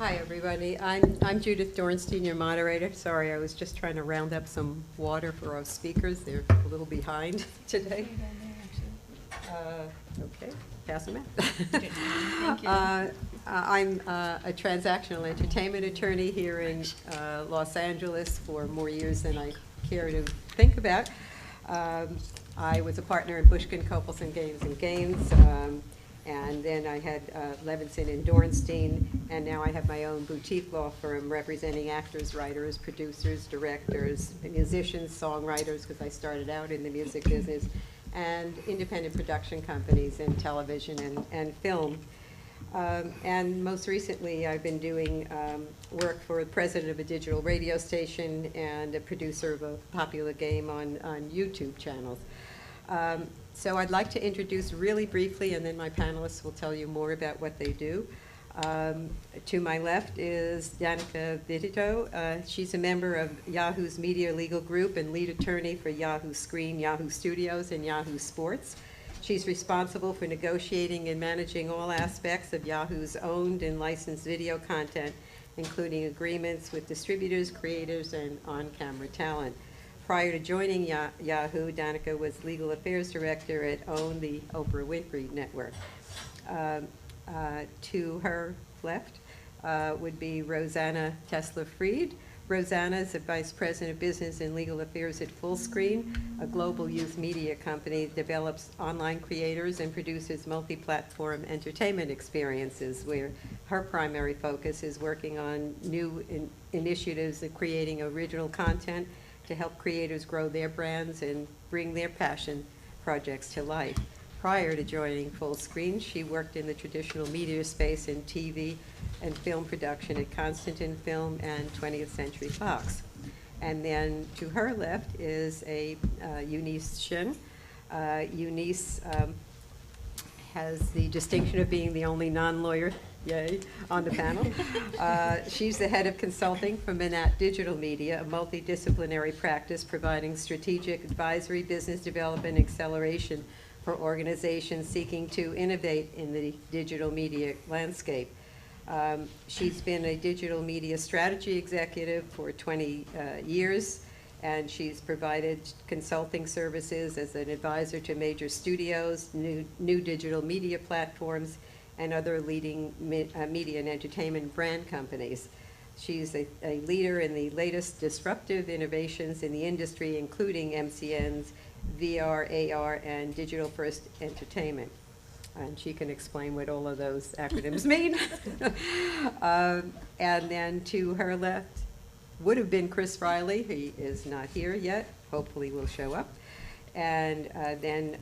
Hi, everybody. I'm Judith Dornstein, your moderator. Sorry, I was just trying to round up some water for our speakers. They're a little behind today. Okay, pass them out. Thank you. I'm a transactional entertainment attorney here in Los Angeles for more years than I care to think about. I was a partner in Bushkin, Copelson, Gaines & Gaines. And then I had Levinson and Dornstein, and now I have my own boutique law firm representing actors, writers, producers, directors, musicians, songwriters, because I started out in the music business, and independent production companies in television and film. And most recently, I've been doing work for the president of a digital radio station and a producer of a popular game on YouTube channels. So I'd like to introduce really briefly, and then my panelists will tell you more about what they do. To my left is Danica Vidito. She's a member of Yahoo's Media Legal Group and lead attorney for Yahoo Screen, Yahoo Studios, and Yahoo Sports. She's responsible for negotiating and managing all aspects of Yahoo's owned and licensed video content, including agreements with distributors, creators, and on-camera talent. Prior to joining Yahoo, Danica was Legal Affairs Director at OWN, the Oprah Winfrey Network. To her left would be Rosanna Tesla-Fried. Rosanna is the Vice President of Business and Legal Affairs at Fullscreen, a global youth media company that develops online creators and produces multi-platform entertainment experiences, where her primary focus is working on new initiatives of creating original content to help creators grow their brands and bring their passion projects to life. Prior to joining Fullscreen, she worked in the traditional media space in TV and film production at Constantin Film and 20th Century Fox. And then to her left is a Eunice Shin. Eunice has the distinction of being the only non-lawyer, yay, on the panel. She's the head of consulting for Manat Digital Media, a multidisciplinary practice providing strategic advisory, business development, acceleration for organizations seeking to innovate in the digital media landscape. She's been a digital media strategy executive for 20 years, and she's provided consulting services as an advisor to major studios, new digital media platforms, and other leading media and entertainment brand companies. She's a leader in the latest disruptive innovations in the industry, including MCNs, VR, AR, and digital first entertainment. And she can explain what all of those acronyms mean. And then to her left would have been Chris Riley. He is not here yet. Hopefully will show up. And then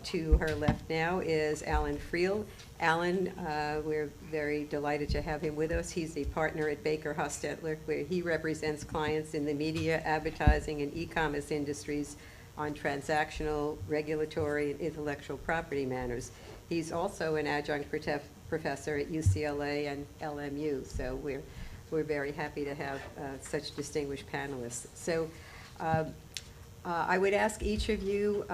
to her left now is Alan Friel. Alan, we're very delighted to have him with us. He's a partner at Baker Hostetler, where he represents clients in the media, advertising, and e-commerce industries on transactional, regulatory, and intellectual property matters. He's also an adjunct professor at UCLA and LMU, so we're very happy to have such distinguished panelists. So I would ask each of you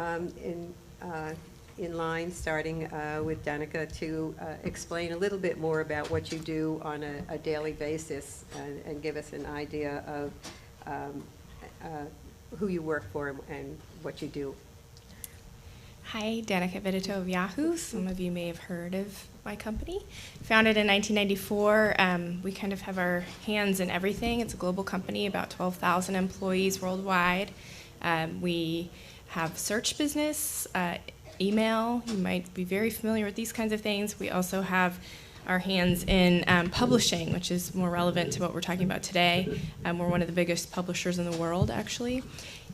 in line, starting with Danica, to explain a little bit more about what you do on a daily basis and give us an idea of who you work for and what you do. Hi, Danica Vidito of Yahoo. Some of you may have heard of my company. Founded in 1994, we kind of have our hands in everything. It's a global company, about 12,000 employees worldwide. We have search business, email. You might be very familiar with these kinds of things. We also have our hands in publishing, which is more relevant to what we're talking about today. We're one of the biggest publishers in the world, actually.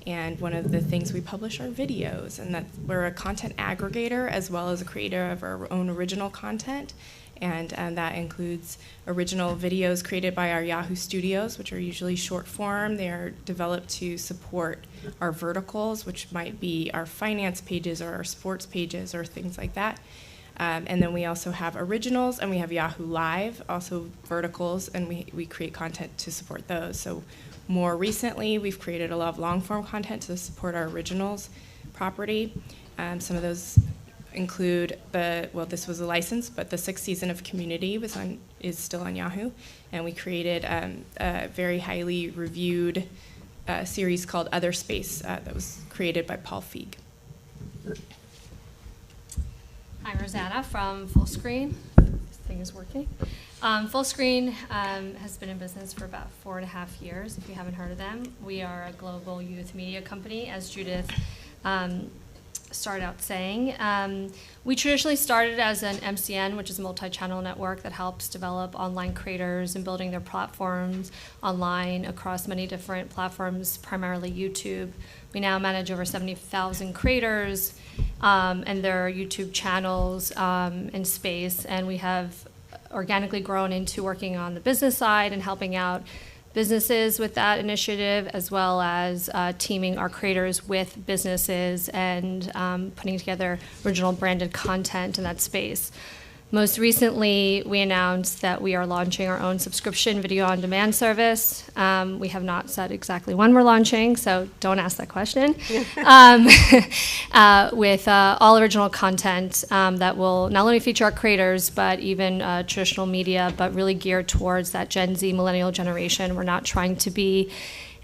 And one of the things we publish are videos, and that we're a content aggregator as well as a creator of our own original content. And that includes original videos created by our Yahoo Studios, which are usually short form. They are developed to support our verticals, which might be our finance pages or our sports pages or things like that. And then we also have originals, and we have Yahoo Live, also verticals, and we create content to support those. So more recently, we've created a lot of long-form content to support our originals property. Some of those include this was a license, but the 6th season of Community is still on Yahoo, and we created a very highly reviewed series called Other Space that was created by Paul Feig. Hi, Rosanna from Fullscreen. This thing is working. Fullscreen has been in business for about 4.5 years, if you haven't heard of them. We are a global youth media company, as Judith started out saying. We traditionally started as an MCN, which is a multi-channel network that helps develop online creators and building their platforms online across many different platforms, primarily YouTube. We now manage over 70,000 creators and their YouTube channels in space, and we have organically grown into working on the business side and helping out businesses with that initiative, as well as teaming our creators with businesses and putting together original branded content in that space. Most recently, we announced that we are launching our own subscription video on demand service. We have not said exactly when we're launching, so don't ask that question. With all original content that will not only feature our creators, but even traditional media, but really geared towards that Gen Z millennial generation. We're not trying to be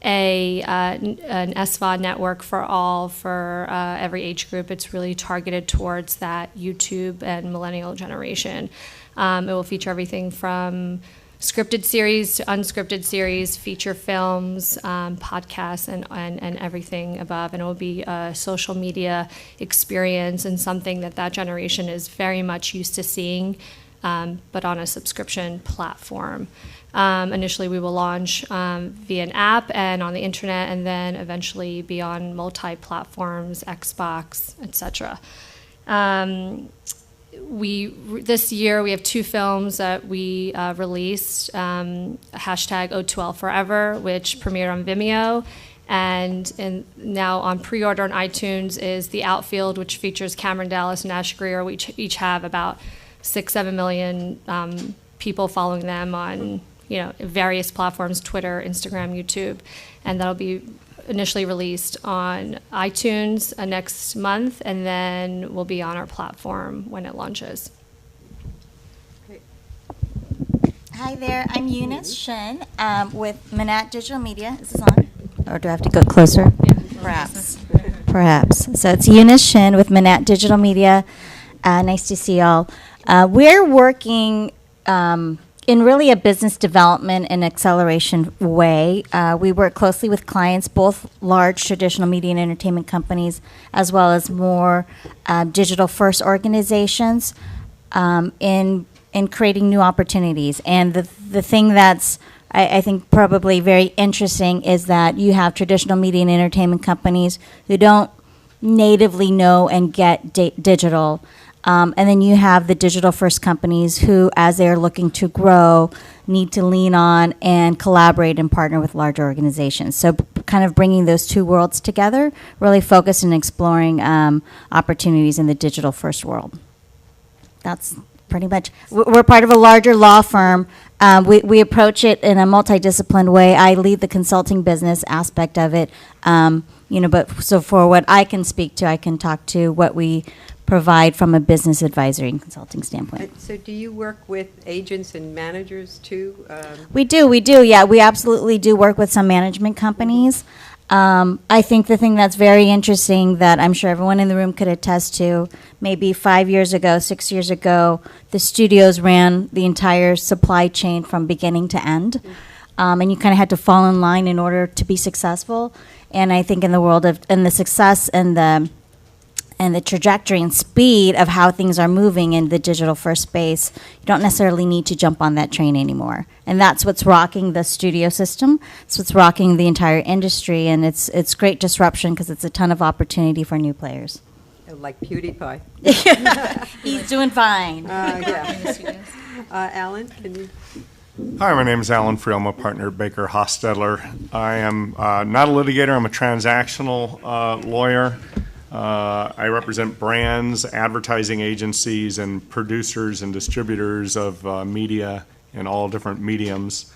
an SVOD network for all, for every age group. It's really targeted towards that YouTube and millennial generation. It will feature everything from scripted series to unscripted series, feature films, podcasts, and everything above. And it will be a social media experience and something that generation is very much used to seeing, but on a subscription platform. Initially, we will launch via an app and on the internet, and then eventually be on multi-platforms, Xbox, etc. This year, we have 2 films that we released, hashtag O2L Forever, which premiered on Vimeo, and now on pre-order on iTunes is The Outfield, which features Cameron Dallas and Ash Greer. We each have about 6-7 million people following them on various platforms, Twitter, Instagram, YouTube, and that'll be initially released on iTunes next month, and then will be on our platform when it launches. Great. Hi there, I'm Eunice Shin with Manat Digital Media. Is this on? Or do I have to go closer? Yeah. Perhaps. So it's Eunice Shin with Manat Digital Media. Nice to see y'all. We're working in really a business development and acceleration way. We work closely with clients, both large traditional media and entertainment companies, as well as more digital-first organizations in creating new opportunities. And the thing that's, I think, probably very interesting is that you have traditional media and entertainment companies who don't natively know and get digital. And then you have the digital-first companies who, as they're looking to grow, need to lean on and collaborate and partner with larger organizations. So kind of bringing those two worlds together, really focused on exploring opportunities in the digital-first world. That's pretty much. We're part of a larger law firm. We approach it in a multidisciplined way. I lead the consulting business aspect of it. But so for what I can speak to, I can talk to what we provide from a business advisory and consulting standpoint. So do you work with agents and managers too? We do, yeah. We absolutely do work with some management companies. I think the thing that's very interesting that I'm sure everyone in the room could attest to, maybe 5 years ago, 6 years ago, the studios ran the entire supply chain from beginning to end. And you kind of had to fall in line in order to be successful. And I think in the world of, and the success and the trajectory and speed of how things are moving in the digital first space, you don't necessarily need to jump on that train anymore. And that's what's rocking the studio system. It's what's rocking the entire industry, and it's great disruption because it's a ton of opportunity for new players. Like PewDiePie. He's doing fine. Yeah. Alan, can you? Hi, my name is Alan Friel. I'm a partner at Baker Hostetler. I am not a litigator. I'm a transactional lawyer. I represent brands, advertising agencies, and producers and distributors of media in all different mediums.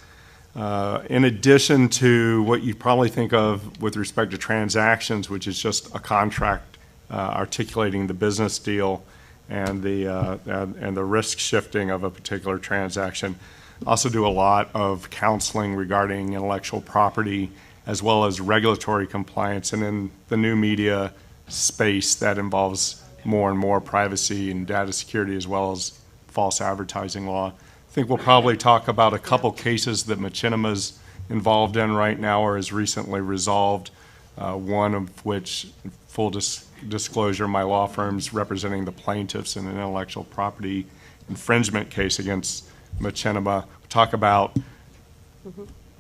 In addition to what you probably think of with respect to transactions, which is just a contract articulating the business deal, and the risk shifting of a particular transaction. Also do a lot of counseling regarding intellectual property as well as regulatory compliance, and in the new media space that involves more and more privacy and data security as well as false advertising law. I think we'll probably talk about a couple cases that Machinema's involved in right now or has recently resolved, one of which, full disclosure, my law firm's representing the plaintiffs in an intellectual property infringement case against Machinema. We'll talk about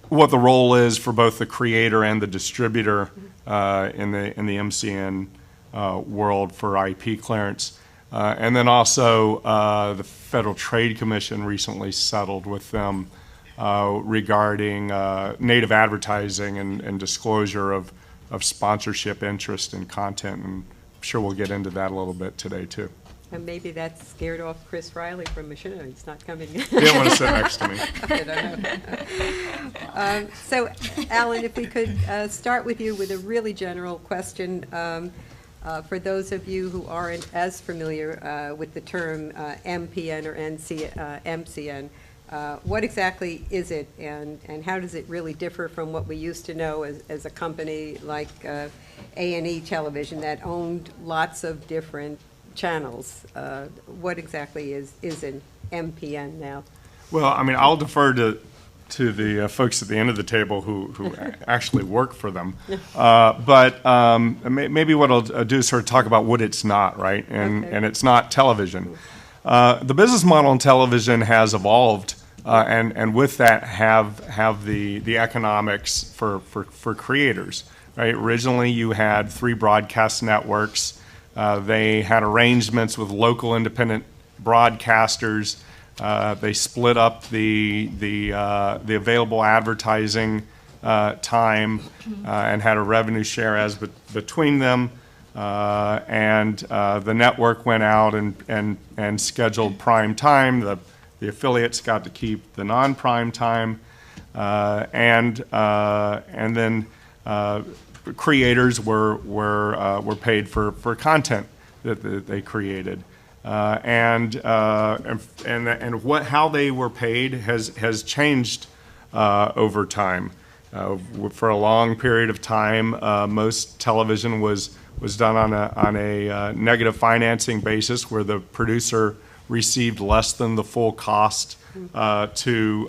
what the role is for both the creator and the distributor in the MCN world for IP clearance. And then also the Federal Trade Commission recently settled with them regarding native advertising and disclosure of sponsorship interest in content. And I'm sure we'll get into that a little bit today too. And maybe that scared off Chris Riley from Machinima. He's not coming. He didn't want to sit next to me. I don't know. So, Alan, if we could start with you with a really general question. For those of you who aren't as familiar with the term MPN or MCN, what exactly is it, and how does it really differ from what we used to know as a company like A&E Television that owned lots of different channels? What exactly is an MPN now? Well, I mean, I'll defer to the folks at the end of the table who actually work for them. But maybe what I'll do is sort of talk about what it's not, right? And it's not television. The business model in television has evolved, and with that have the economics for creators, right? Originally, you had 3 broadcast networks. They had arrangements with local independent broadcasters. They split up the available advertising time and had a revenue share between them. And the network went out and scheduled prime time. The affiliates got to keep the non-prime time, and then creators were paid for content that they created. And how they were paid has changed over time. For a long period of time, most television was done on a negative financing basis, where the producer received less than the full cost to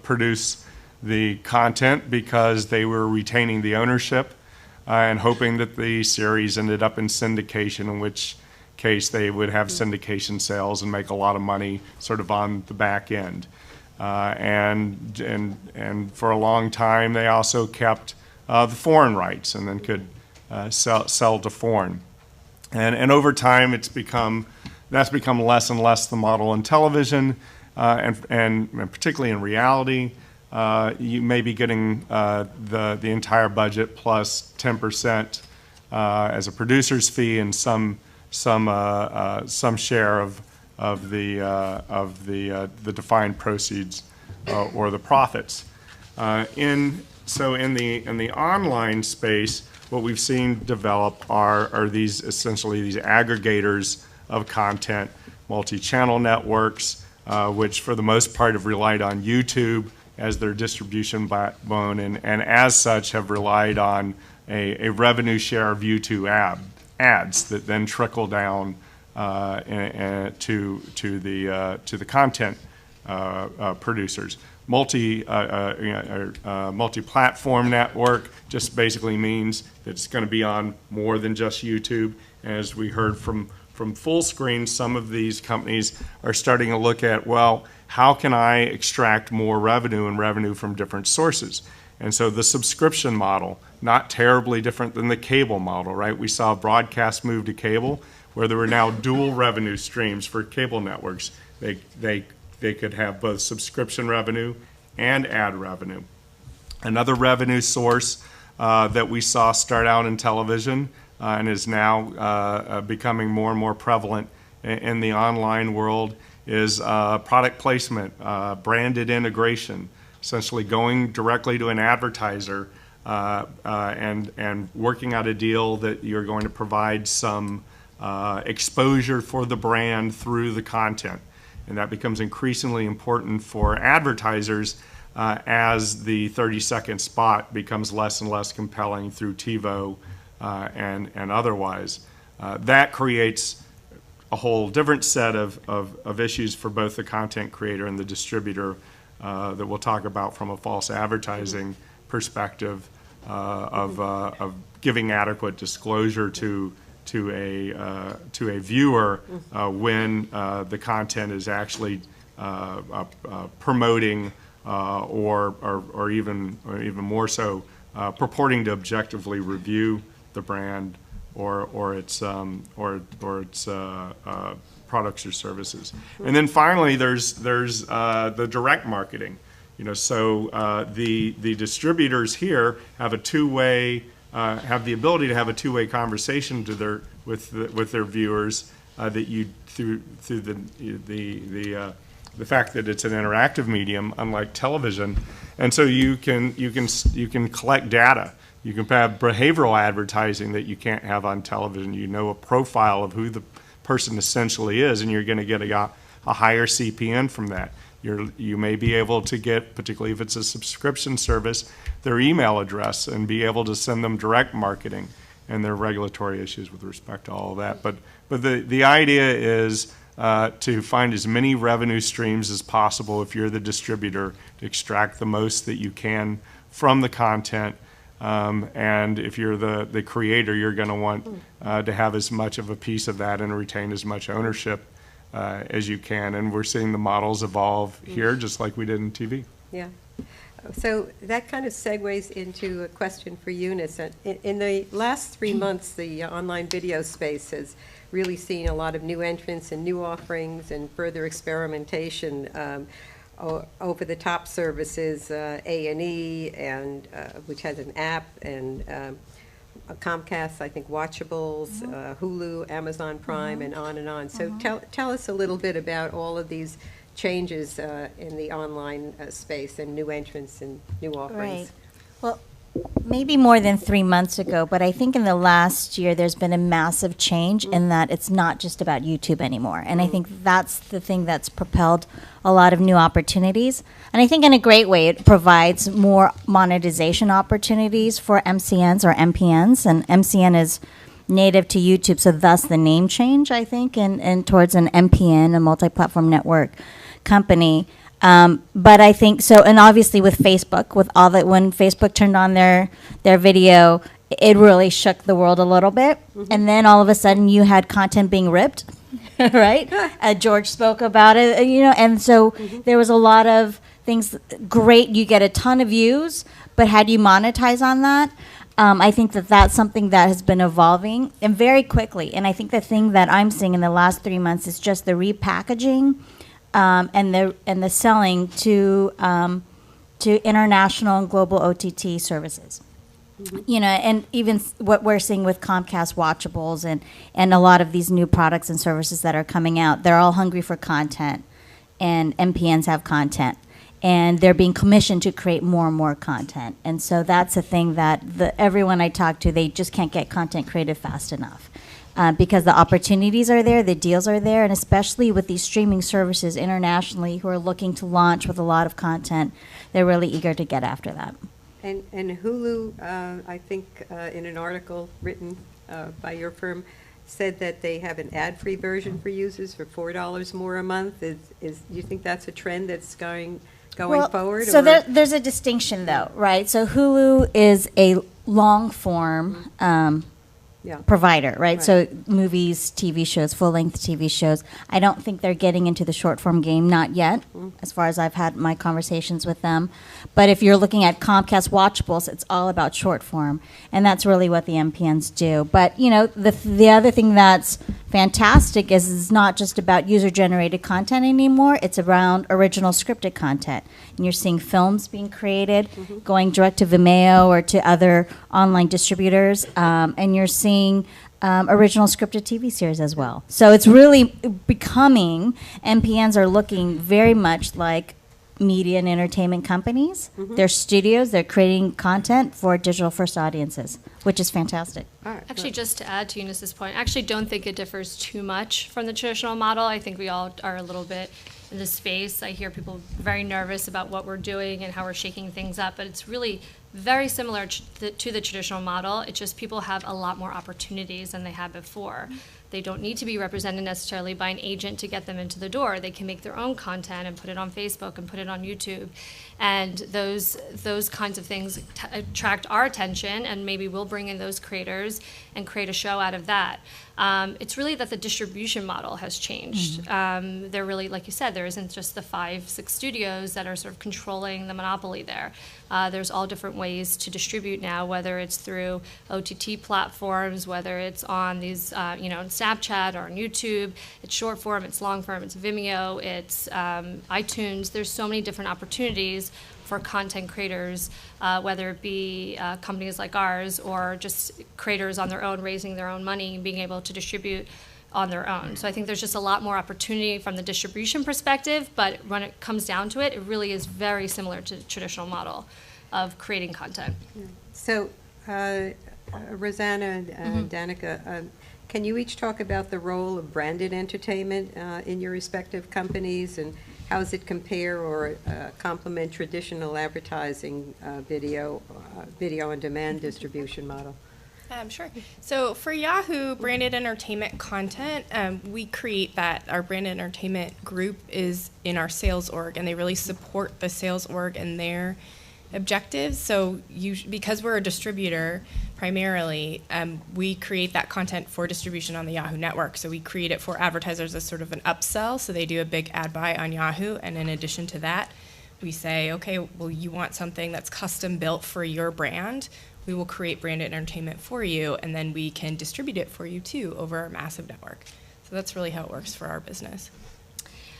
produce the content, because they were retaining the ownership and hoping that the series ended up in syndication, in which case they would have syndication sales and make a lot of money sort of on the back end. And for a long time, they also kept the foreign rights and then could sell to foreign. And over time, that's become less and less the model in television, and particularly in reality. You may be getting the entire budget plus 10% as a producer's fee and some share of the defined proceeds or the profits. In the online space, what we've seen develop are these aggregators of content, multi-channel networks, which for the most part have relied on YouTube as their distribution backbone, and as such have relied on a revenue share of YouTube ads that then trickle down to the content producers. Multi-platform network just basically means that it's going to be on more than just YouTube. As we heard from Fullscreen, some of these companies are starting to look at, well, how can I extract more revenue from different sources? And so the subscription model, not terribly different than the cable model, right? We saw broadcast move to cable, where there were now dual revenue streams for cable networks. They could have both subscription revenue and ad revenue. Another revenue source that we saw start out in television and is now becoming more and more prevalent in the online world is product placement, branded integration, essentially going directly to an advertiser and working out a deal that you're going to provide some exposure for the brand through the content. And that becomes increasingly important for advertisers as the 30-second spot becomes less and less compelling through TiVo and otherwise. That creates a whole different set of issues for both the content creator and the distributor that we'll talk about from a false advertising perspective of giving adequate disclosure to a viewer when the content is actually promoting or even more so purporting to objectively review the brand or its products or services. And then finally, there's the direct marketing. So the distributors here have a two-way have the ability to have a two-way conversation with their viewers that you through the fact that it's an interactive medium, unlike television, and so you can collect data. You can have behavioral advertising that you can't have on television. You know a profile of who the person essentially is, and you're going to get a higher CPN from that. You may be able to get, particularly if it's a subscription service, their email address and be able to send them direct marketing, and there are regulatory issues with respect to all of that. But the idea is to find as many revenue streams as possible if you're the distributor, to extract the most that you can from the content. And if you're the creator, you're going to want to have as much of a piece of that and retain as much ownership as you can. And we're seeing the models evolve here just like we did in TV. Yeah. So that kind of segues into a question for Eunice. In the last 3 months, the online video space has really seen a lot of new entrants and new offerings and further experimentation. Over-the-top services, A&E, and which has an app, and Comcast, I think, Watchables, Hulu, Amazon Prime, and on and on. So tell us a little bit about all of these changes in the online space and new entrants and new offerings. Right. Well, maybe more than 3 months ago, but I think in the last year there's been a massive change in that it's not just about YouTube anymore. And I think that's the thing that's propelled a lot of new opportunities. And I think in a great way it provides more monetization opportunities for MCNs or MPNs. And MCN is native to YouTube, so thus the name change, I think, and towards an MPN, a multi-platform network company. But I think so, and obviously with Facebook, with all that, when Facebook turned on their video, it really shook the world a little bit. And then all of a sudden you had content being ripped, right? George spoke about it, and so there was a lot of things. Great, you get a ton of views, but how do you monetize on that? I think that's something that has been evolving and very quickly. And I think the thing that I'm seeing in the last 3 months is just the repackaging and the selling to international and global OTT services. And even what we're seeing with Comcast Watchables and a lot of these new products and services that are coming out, they're all hungry for content, and MPNs have content. And they're being commissioned to create more and more content. And so that's a thing that everyone I talk to, they just can't get content created fast enough. Because the opportunities are there, the deals are there, and especially with these streaming services internationally who are looking to launch with a lot of content, they're really eager to get after that. And Hulu, I think in an article written by your firm, said that they have an ad-free version for users for $4 more a month. Do you think that's a trend that's going forward? So there's a distinction, though, right? So Hulu is a long-form provider, right? So movies, TV shows, full-length TV shows. I don't think they're getting into the short-form game, not yet, as far as I've had my conversations with them. But if you're looking at Comcast Watchables, it's all about short-form, and that's really what the MPNs do. But, the other thing that's fantastic is it's not just about user-generated content anymore. It's around original scripted content. And you're seeing films being created, going direct to Vimeo or to other online distributors, and you're seeing original scripted TV series as well. So it's really becoming, MPNs are looking very much like media and entertainment companies. They're studios. They're creating content for digital-first audiences, which is fantastic. All right, Actually, just to add to Eunice's point, I actually don't think it differs too much from the traditional model. I think we all are a little bit in the space. I hear people very nervous about what we're doing and how we're shaking things up, but it's really very similar to the traditional model. It's just people have a lot more opportunities than they had before. They don't need to be represented necessarily by an agent to get them into the door. They can make their own content and put it on Facebook and put it on YouTube. And those kinds of things attract our attention, and maybe we'll bring in those creators and create a show out of that. It's really that the distribution model has changed. They're really, like you said, there isn't just the 5-6 studios that are sort of controlling the monopoly there. There's all different ways to distribute now, whether it's through OTT platforms, whether it's on these, Snapchat or on YouTube. It's short form, it's long form, it's Vimeo, it's iTunes. There's so many different opportunities for content creators, whether it be companies like ours or just creators on their own, raising their own money and being able to distribute on their own. So I think there's just a lot more opportunity from the distribution perspective, but when it comes down to it, it really is very similar to the traditional model of creating content. So, Rosanna and Danica, can you each talk about the role of branded entertainment in your respective companies, and how does it compare or complement traditional advertising video on demand distribution model? Sure. So for Yahoo branded entertainment content, we create that. Our branded entertainment group is in our sales org, and they really support the sales org and their objectives. So because we're a distributor primarily, we create that content for distribution on the Yahoo network. So we create it for advertisers as sort of an upsell. So they do a big ad buy on Yahoo, and in addition to that, we say, okay, well, you want something that's custom built for your brand. We will create branded entertainment for you, and then we can distribute it for you too over our massive network. So that's really how it works for our business.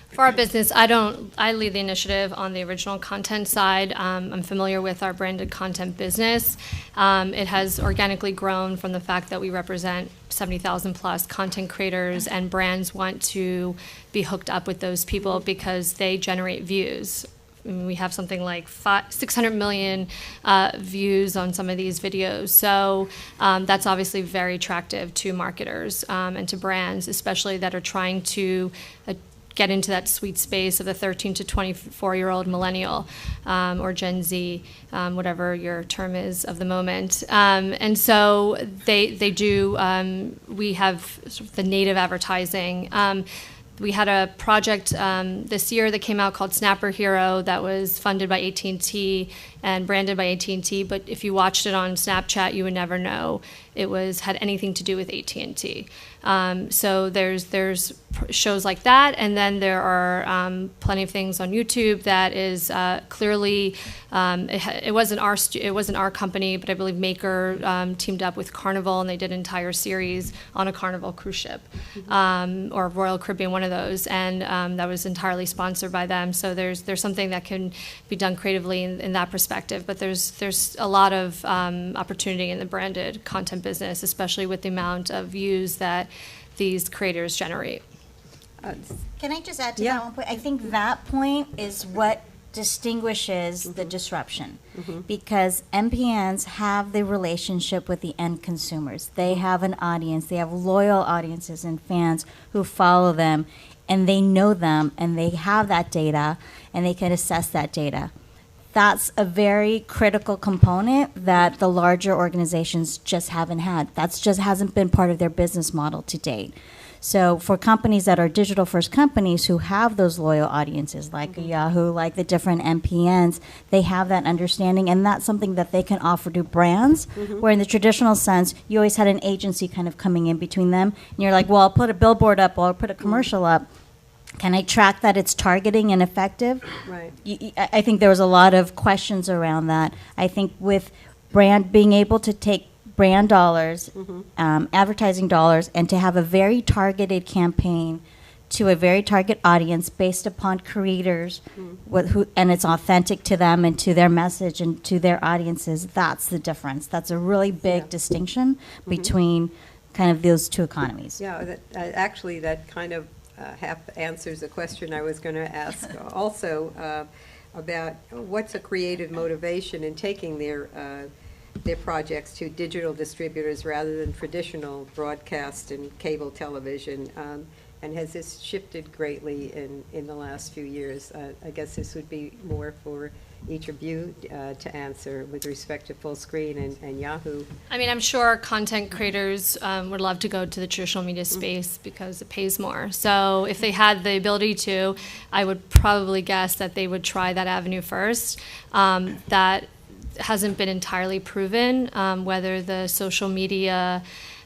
For our business, I lead the initiative on the original content side. I'm familiar with our branded content business. It has organically grown from the fact that we represent 70,000 plus content creators, and brands want to be hooked up with those people because they generate views. We have something like 600 million views on some of these videos. So that's obviously very attractive to marketers and to brands, especially that are trying to get into that sweet space of the 13 to 24-year-old millennial or Gen Z, whatever your term is of the moment. And so they do, we have sort of the native advertising. We had a project this year that came out called Snapper Hero that was funded by AT&T and branded by AT&T, but if you watched it on Snapchat, you would never know it had anything to do with AT&T. So there's shows like that, and then there are plenty of things on YouTube that is clearly it wasn't our company, but I believe Maker teamed up with Carnival, and they did an entire series on a Carnival cruise ship or Royal Caribbean, one of those, and that was entirely sponsored by them. So there's something that can be done creatively in that perspective, but there's a lot of opportunity in the branded content business, especially with the amount of views that these creators generate. Can I just add to that one point? I think that point is what distinguishes the disruption, because MPNs have the relationship with the end consumers. They have an audience. They have loyal audiences and fans who follow them, and they know them, and they have that data, and they can assess that data. That's a very critical component that the larger organizations just haven't had. That's just hasn't been part of their business model to date. So for companies that are digital-first companies who have those loyal audiences, like Yahoo, like the different MPNs, they have that understanding, and that's something that they can offer to brands, where in the traditional sense, you always had an agency kind of coming in between them, and you're like, well, I'll put a billboard up, or I'll put a commercial up. Can I track that it's targeting and effective? Right. I think there was a lot of questions around that. I think with brand being able to take brand dollars, advertising dollars, and to have a very targeted campaign to a very target audience based upon creators, and it's authentic to them and to their message and to their audiences, that's the difference. That's a really big distinction between kind of those two economies. Yeah, that kind of half answers a question I was going to ask also. about what's a creative motivation in taking their projects to digital distributors rather than traditional broadcast and cable television. And has this shifted greatly in the last few years? I guess this would be more for each of you to answer with respect to Full Screen and Yahoo. I mean, I'm sure content creators would love to go to the traditional media space because it pays more. So if they had the ability to, I would probably guess that they would try that avenue first. That hasn't been entirely proven, whether the social media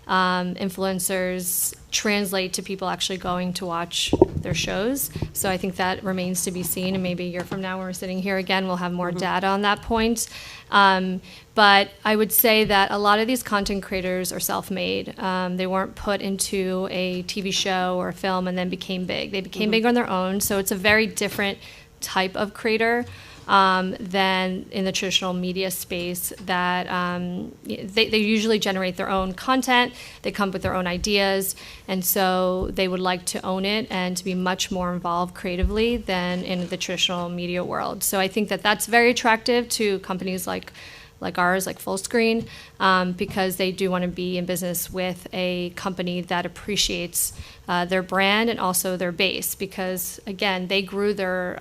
influencers translate to people actually going to watch their shows. So I think that remains to be seen, and maybe a year from now when we're sitting here again, we'll have more data on that point. But I would say that a lot of these content creators are self-made. They weren't put into a TV show or a film and then became big. They became big on their own, so it's a very different type of creator than in the traditional media space, that they usually generate their own content, they come up with their own ideas, and so they would like to own it and to be much more involved creatively than in the traditional media world. So I think that that's very attractive to companies like ours, like Full Screen, because they do want to be in business with a company that appreciates their brand and also their base, because again, they grew their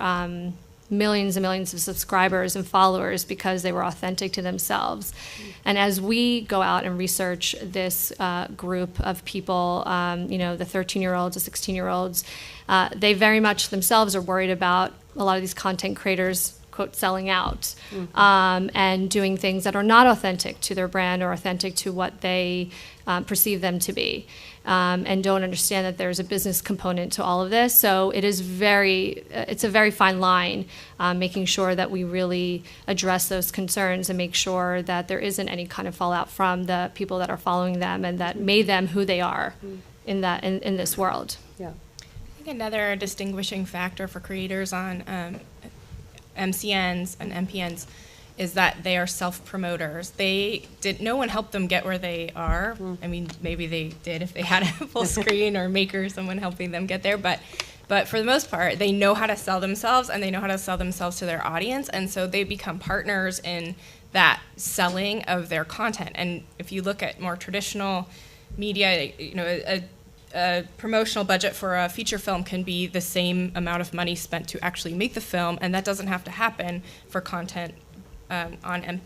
millions and millions of subscribers and followers because they were authentic to themselves. And as we go out and research this group of people, the 13-year-olds, the 16-year-olds, they very much themselves are worried about a lot of these content creators, quote, selling out, and doing things that are not authentic to their brand or authentic to what they perceive them to be, and don't understand that there's a business component to all of this. So it's a very fine line, making sure that we really address those concerns and make sure that there isn't any kind of fallout from the people that are following them and that made them who they are in this world. Yeah. I think another distinguishing factor for creators on MCNs and MPNs is that they are self-promoters. No one helped them get where they are. I mean, maybe they did if they had a Full Screen or Maker, someone helping them get there, but for the most part, they know how to sell themselves, and they know how to sell themselves to their audience, and so they become partners in that selling of their content. And if you look at more traditional media, a promotional budget for a feature film can be the same amount of money spent to actually make the film, and that doesn't have to happen for content on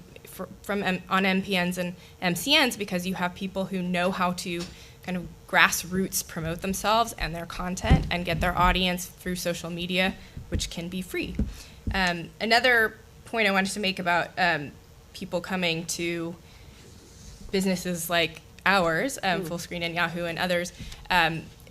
MPNs and MCNs, because you have people who know how to kind of grassroots promote themselves and their content and get their audience through social media, which can be free. Another point I wanted to make about people coming to businesses like ours, Full Screen and Yahoo and others,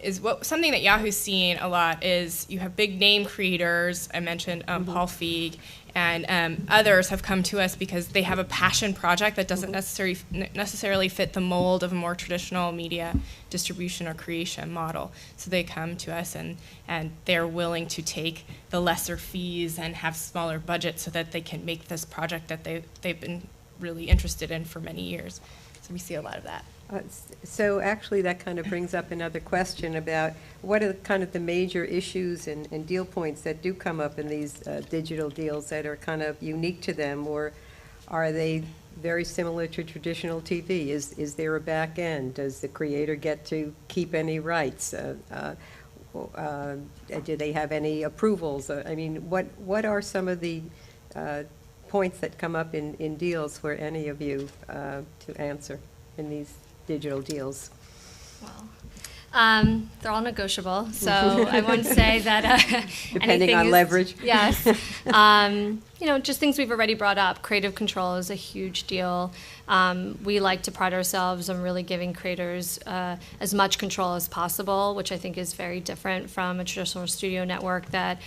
is something that Yahoo's seen a lot is you have big name creators. I mentioned Paul Feig, and others have come to us because they have a passion project that doesn't necessarily fit the mold of a more traditional media distribution or creation model. So they come to us and they're willing to take the lesser fees and have smaller budgets so that they can make this project that they've been really interested in for many years. So we see a lot of that. So actually that kind of brings up another question about what are kind of the major issues and deal points that do come up in these digital deals that are kind of unique to them, or are they very similar to traditional TV? Is there a back end? Does the creator get to keep any rights? Do they have any approvals? I mean, what are some of the points that come up in deals for any of you to answer in these digital deals? Well, they're all negotiable, so I won't say that depending on leverage. Yes. Just things we've already brought up. Creative control is a huge deal. We like to pride ourselves on really giving creators as much control as possible, which I think is very different from a traditional studio network that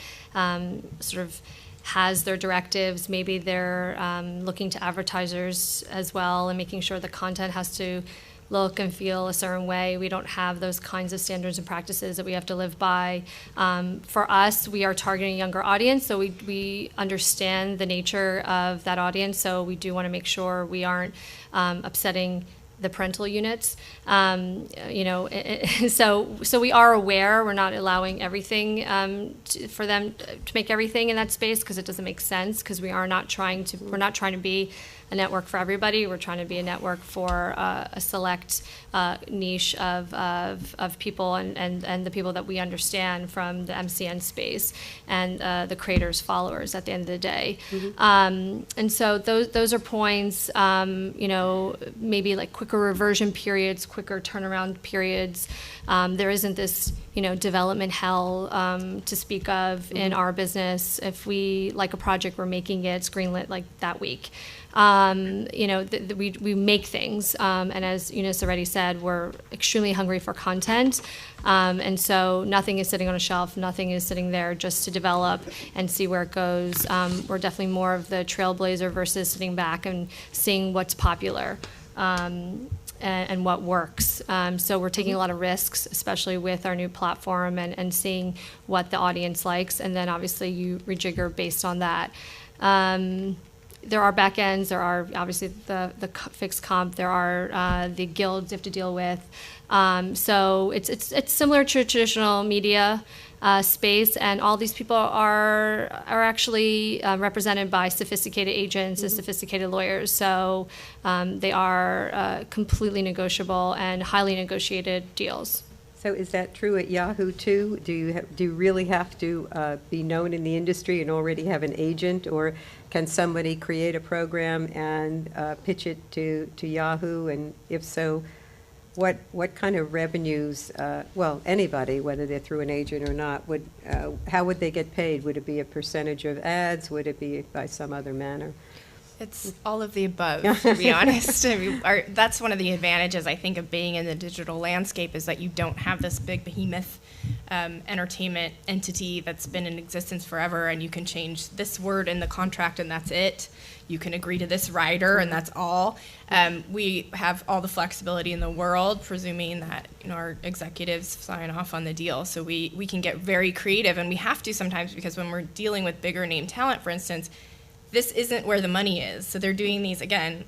sort of has their directives. Maybe they're looking to advertisers as well and making sure the content has to look and feel a certain way. We don't have those kinds of standards and practices that we have to live by. For us, we are targeting a younger audience, so we understand the nature of that audience, so we do want to make sure we aren't upsetting the parental units. So we are aware we're not allowing everything for them to make everything in that space, because it doesn't make sense, because we're not trying to be a network for everybody. We're trying to be a network for a select niche of people and the people that we understand from the MCN space and the creators' followers at the end of the day. And so those are points, maybe like quicker reversion periods, quicker turnaround periods. There isn't this, development hell to speak of in our business. If we like a project, we're making it, it's greenlit like that week. We make things, and as Eunice already said, we're extremely hungry for content, and so nothing is sitting on a shelf, nothing is sitting there just to develop and see where it goes. We're definitely more of the trailblazer versus sitting back and seeing what's popular. And what works. So we're taking a lot of risks, especially with our new platform, and seeing what the audience likes, and then obviously you rejigger based on that. There are back ends, there are obviously the fixed comp, there are the guilds you have to deal with. So it's similar to traditional media space, and all these people are actually represented by sophisticated agents and sophisticated lawyers. So they are completely negotiable and highly negotiated deals. So is that true at Yahoo too? Do you really have to be known in the industry and already have an agent, or can somebody create a program and pitch it to Yahoo? And if so, what kind of revenues? Well, anybody, whether they're through an agent or not, how would they get paid? Would it be a percentage of ads? Would it be by some other manner? It's all of the above, to be honest. I mean, that's one of the advantages, I think, of being in the digital landscape, is that you don't have this big behemoth entertainment entity that's been in existence forever, and you can change this word in the contract and that's it. You can agree to this rider and that's all. We have all the flexibility in the world, presuming that our executives sign off on the deal. So we can get very creative, and we have to sometimes, because when we're dealing with bigger name talent, for instance, this isn't where the money is. So they're doing these, again,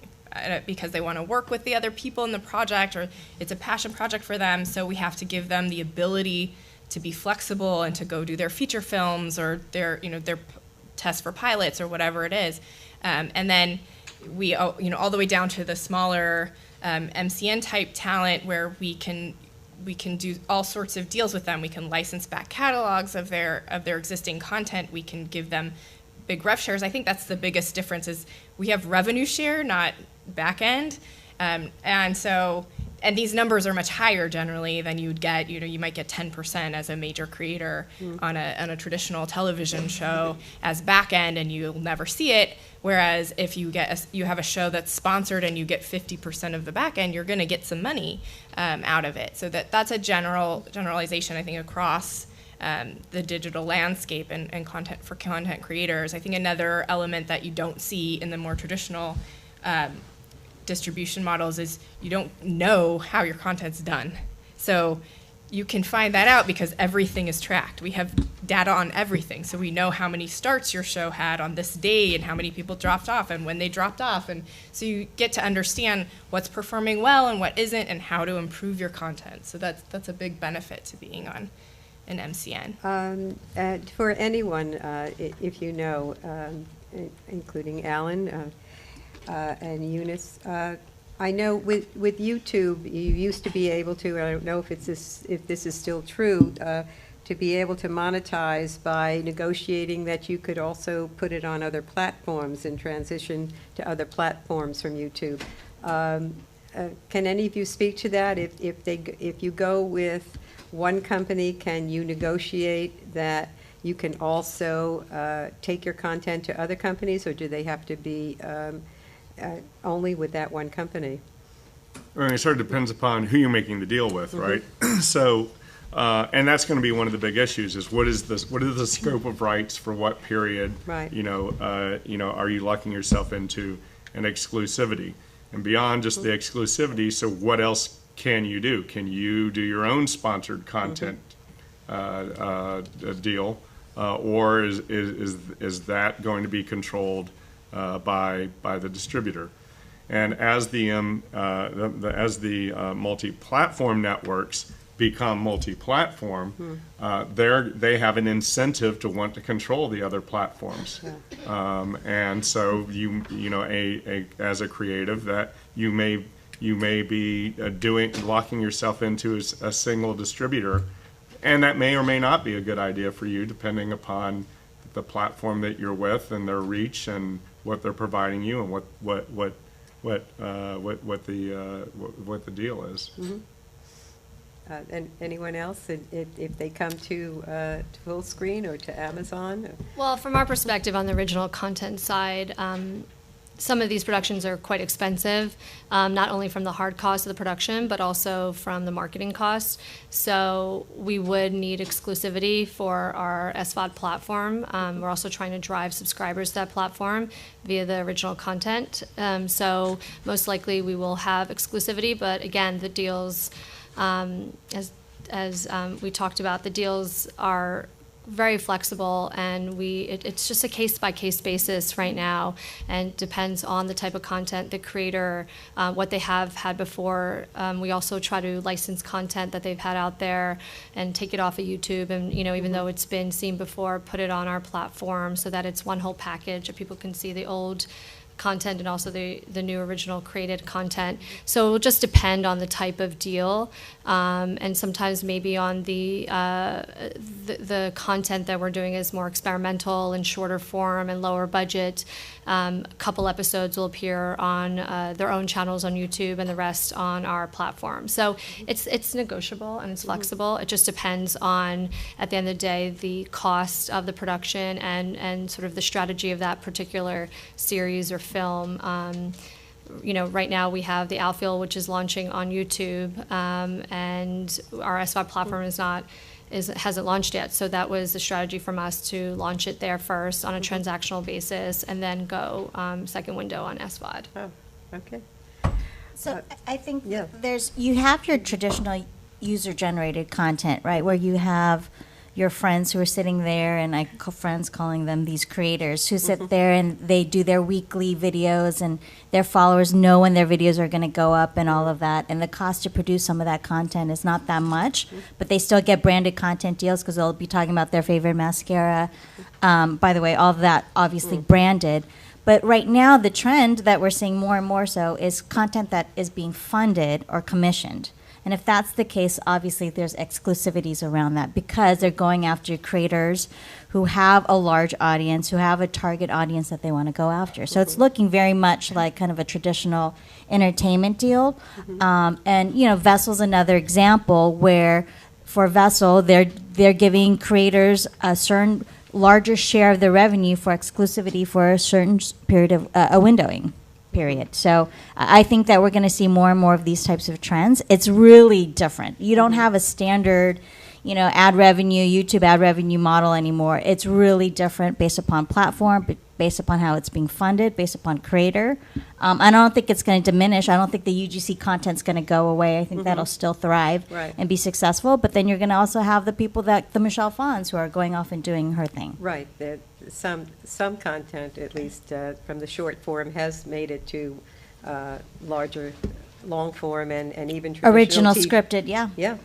because they want to work with the other people in the project, or it's a passion project for them. So we have to give them the ability to be flexible and to go do their feature films or their tests for pilots or whatever it is. And then we, all the way down to the smaller MCN type talent, where we can do all sorts of deals with them. We can license back catalogs of their existing content. We can give them big rev shares. I think that's the biggest difference, is we have revenue share, not back end. And these numbers are much higher generally than you'd get. You might get 10% as a major creator on a traditional television show as back end, and you'll never see it. Whereas if you have a show that's sponsored and you get 50% of the back end, you're going to get some money out of it. So that's a generalization, I think, across the digital landscape and content for content creators. I think another element that you don't see in the more traditional distribution models is you don't know how your content's done. So you can find that out because everything is tracked. We have data on everything, so we know how many starts your show had on this day and how many people dropped off and when they dropped off. And so you get to understand what's performing well and what isn't, and how to improve your content. So that's a big benefit to being on an MCN. For anyone, if you know, including Alan and Eunice, I know with YouTube, you used to be able to, I don't know if this is still true, to be able to monetize by negotiating that you could also put it on other platforms and transition to other platforms from YouTube. Can any of you speak to that? If you go with one company, can you negotiate that you can also take your content to other companies, or do they have to be only with that one company? I mean, it sort of depends upon who you're making the deal with, right? So, and that's going to be one of the big issues: is what is the scope of rights for what period? Right. Are you locking yourself into an exclusivity? And beyond just the exclusivity, so what else can you do? Can you do your own sponsored content deal, or is that going to be controlled by the distributor? And as the multi-platform networks become multi-platform, they have an incentive to want to control the other platforms. And so as a creative, that you may be locking yourself into a single distributor, and that may or may not be a good idea for you, depending upon the platform that you're with and their reach and what they're providing you and what the deal is. And anyone else, if they come to Full Screen or to Amazon? Well, from our perspective on the original content side, some of these productions are quite expensive, not only from the hard cost of the production, but also from the marketing costs. So we would need exclusivity for our SVOD platform. We're also trying to drive subscribers to that platform via the original content. So most likely we will have exclusivity, but again, the deals, as we talked about, the deals are very flexible, and it's just a case-by-case basis right now, and depends on the type of content, the creator, what they have had before. We also try to license content that they've had out there and take it off of YouTube, and even though it's been seen before, put it on our platform so that it's one whole package that people can see the old content and also the new original created content. So it will just depend on the type of deal, and sometimes maybe on the content that we're doing is more experimental and shorter form and lower budget. A couple episodes will appear on their own channels on YouTube and the rest on our platform. So it's negotiable and it's flexible. It just depends on, at the end of the day, the cost of the production and sort of the strategy of that particular series or film. Right now we have the Outfield, which is launching on YouTube, and our SVOD platform hasn't launched yet. So that was the strategy from us to launch it there first on a transactional basis, and then go second window on SVOD. Oh, okay. So I think yeah. you have your traditional user-generated content, right, where you have your friends who are sitting there, and I call friends calling them these creators, who sit there and they do their weekly videos, and their followers know when their videos are going to go up and all of that. And the cost to produce some of that content is not that much, but they still get branded content deals because they'll be talking about their favorite mascara. By the way, all of that obviously branded. But right now, the trend that we're seeing more and more so is content that is being funded or commissioned. And if that's the case, obviously there's exclusivities around that because they're going after creators who have a large audience, who have a target audience that they want to go after. So it's looking very much like kind of a traditional entertainment deal. And, Vessel's another example where for Vessel, they're giving creators a certain larger share of the revenue for exclusivity for a certain period of a windowing period. So I think that we're going to see more and more of these types of trends. It's really different. You don't have a standard, ad revenue, YouTube ad revenue model anymore. It's really different based upon platform, based upon how it's being funded, based upon creator. I don't think it's going to diminish. I don't think the UGC content's going to go away. I think that'll still thrive and be successful. But then you're going to also have the people the Michelle Pfons who are going off and doing her thing. Right. Some content, at least from the short form, has made it to larger long form and even traditional Original TV. Scripted, yeah. Yeah.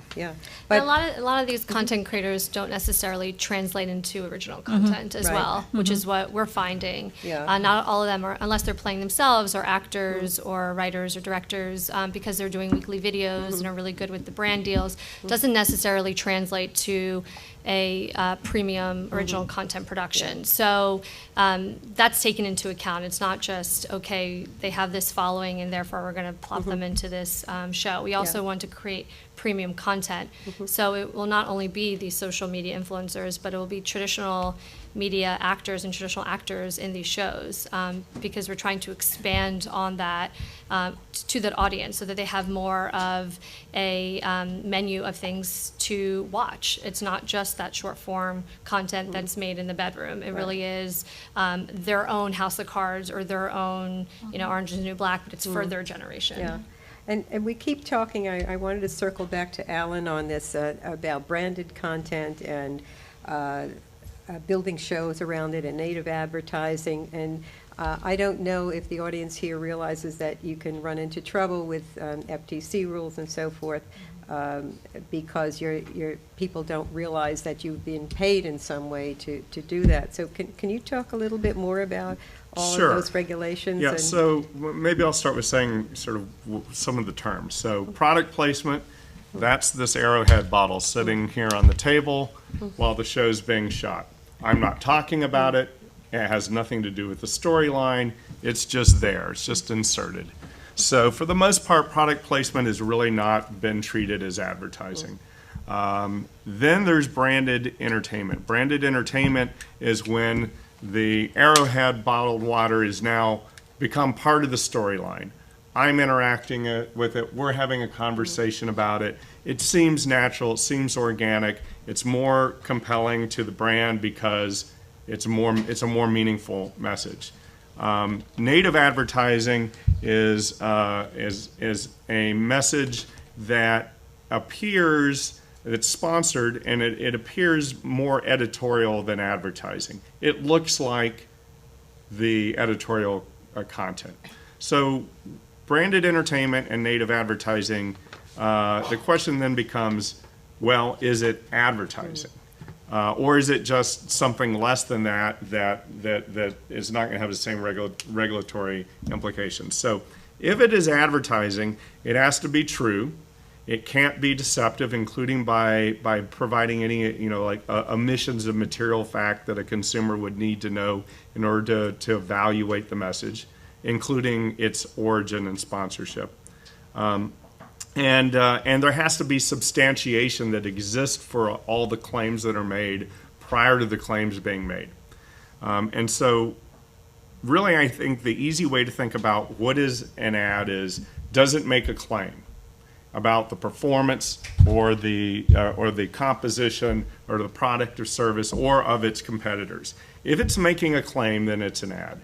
But a lot of these content creators don't necessarily translate into original content as well, which is what we're finding. Yeah. Not all of them are, unless they're playing themselves or actors or writers or directors, because they're doing weekly videos and are really good with the brand deals, doesn't necessarily translate to a premium original content production. So that's taken into account. It's not just, okay, they have this following and therefore we're going to plop them into this show. We also want to create premium content. So it will not only be these social media influencers, but it will be traditional media actors and traditional actors in these shows, because we're trying to expand on that to that audience so that they have more of a menu of things to watch. It's not just that short form content that's made in the bedroom. It really is their own House of Cards or their own, Orange is the New Black, but it's for their generation. Yeah. And we keep talking, I wanted to circle back to Alan on this about branded content and building shows around it and native advertising. And I don't know if the audience here realizes that you can run into trouble with FTC rules and so forth because your people don't realize that you've been paid in some way to do that. So can you talk a little bit more about all Sure. of those regulations? Yeah, and- so maybe I'll start with saying sort of some of the terms. So product placement, that's this Arrowhead bottle sitting here on the table while the show's being shot. I'm not talking about it. It has nothing to do with the storyline. It's just there. It's just inserted. So for the most part, product placement has really not been treated as advertising. Then there's branded entertainment. Branded entertainment is when the Arrowhead bottled water is now become part of the storyline. I'm interacting with it. We're having a conversation about it. It seems natural. It seems organic. It's more compelling to the brand because it's a more meaningful message. Native advertising is a message that appears, it's sponsored, and it appears more editorial than advertising. It looks like the editorial content. So branded entertainment and native advertising, the question then becomes, well, is it advertising? Or is it just something less than that is not going to have the same regulatory implications? So if it is advertising, it has to be true. It can't be deceptive, including by providing any, like omissions of material fact that a consumer would need to know in order to evaluate the message, including its origin and sponsorship. And there has to be substantiation that exists for all the claims that are made prior to the claims being made. And so really I think the easy way to think about what is an ad is, does it make a claim about the performance or the composition or the product or service or of its competitors? If it's making a claim, then it's an ad.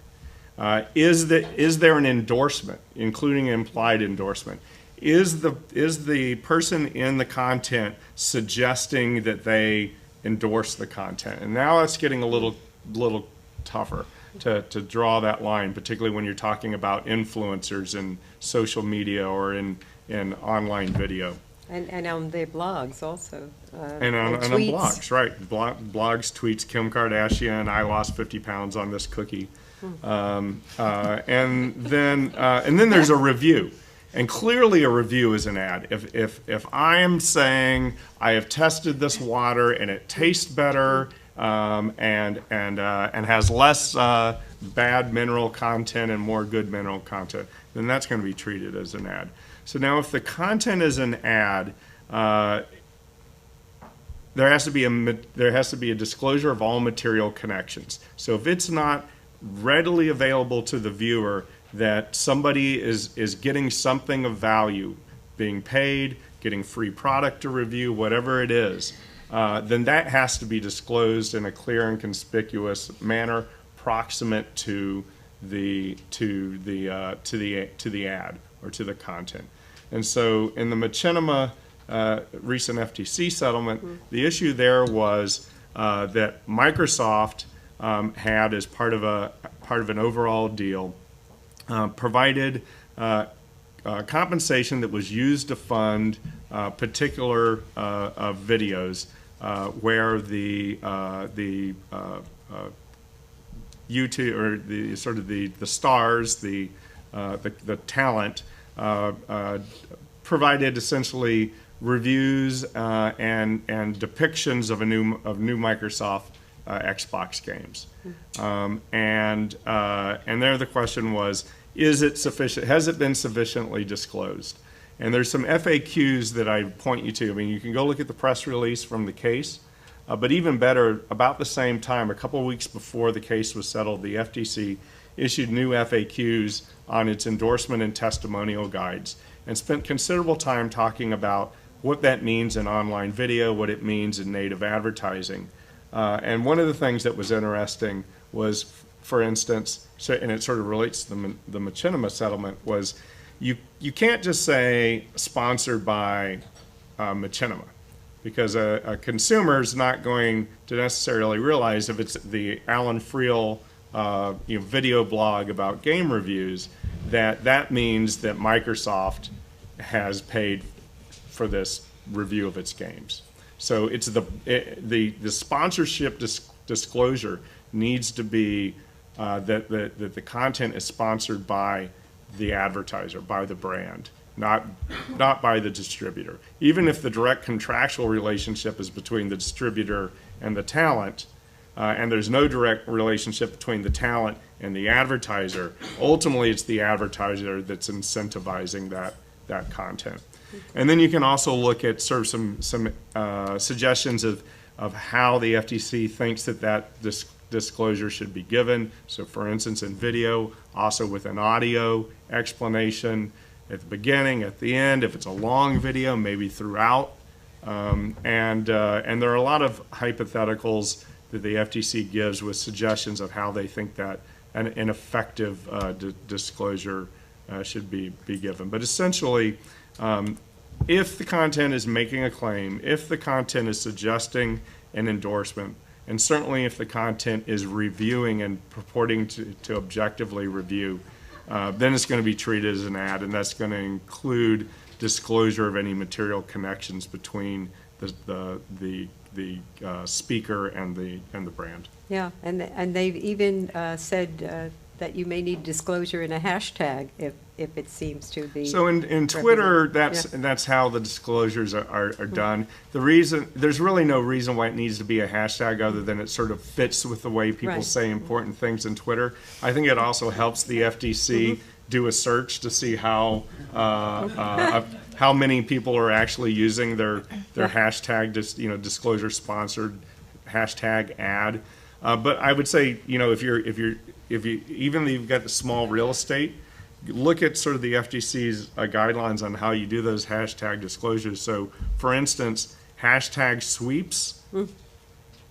Is there an endorsement, including implied endorsement? Is the person in the content suggesting that they endorse the content? And now it's getting a little tougher to draw that line, particularly when you're talking about influencers in social media or in online video. And on their blogs also. And on tweets. blogs, right. Blogs, tweets, Kim Kardashian, I lost 50 pounds on this cookie. And then there's a review. And clearly a review is an ad. If I am saying I have tested this water and it tastes better and has less bad mineral content and more good mineral content, then that's going to be treated as an ad. So now if the content is an ad, there has to be a disclosure of all material connections. So if it's not readily available to the viewer that somebody is getting something of value, being paid, getting free product to review, whatever it is, then that has to be disclosed in a clear and conspicuous manner, proximate to the ad or to the content. And so in the Machinima recent FTC settlement, the issue there was that Microsoft had, as part of an overall deal, provided compensation that was used to fund particular videos where the YouTube or the stars, the talent provided essentially reviews and depictions of new Microsoft Xbox games. And there the question was, is it sufficient? Has it been sufficiently disclosed? And there's some FAQs that I point you to. I mean, you can go look at the press release from the case, but even better, about the same time, a couple of weeks before the case was settled, the FTC issued new FAQs on its endorsement and testimonial guides and spent considerable time talking about what that means in online video, what it means in native advertising. And one of the things that was interesting was, for instance, and it sort of relates to the Machinima settlement, was you can't just say sponsored by Machinima, because a consumer is not going to necessarily realize if it's the Alan Friel video blog about game reviews, that means that Microsoft has paid for this review of its games. So it's the sponsorship disclosure needs to be that the content is sponsored by the advertiser, by the brand, not by the distributor. Even if the direct contractual relationship is between the distributor and the talent, and there's no direct relationship between the talent and the advertiser, ultimately it's the advertiser that's incentivizing that content. And then you can also look at sort of some suggestions of how the FTC thinks that disclosure should be given. So for instance, in video, also with an audio explanation at the beginning, at the end, if it's a long video, maybe throughout. And there are a lot of hypotheticals that the FTC gives with suggestions of how they think that an effective disclosure should be given. But essentially, if the content is making a claim, if the content is suggesting an endorsement, and certainly if the content is reviewing and purporting to objectively review, then it's going to be treated as an ad, and that's going to include disclosure of any material connections between the speaker and the brand. Yeah, and they've even said that you may need disclosure in a hashtag if it seems to be. So in Twitter, that's how the disclosures are done. The reason, there's really no reason why it needs to be a hashtag other than it sort of fits with the way people say important things in Twitter. I think it also helps the FTC do a search to see how many people are actually using their hashtag, disclosure sponsored hashtag ad. But I would say, if you even if you've got the small real estate, look at sort of the FTC's guidelines on how you do those hashtag disclosures. So, for instance, hashtag sweeps,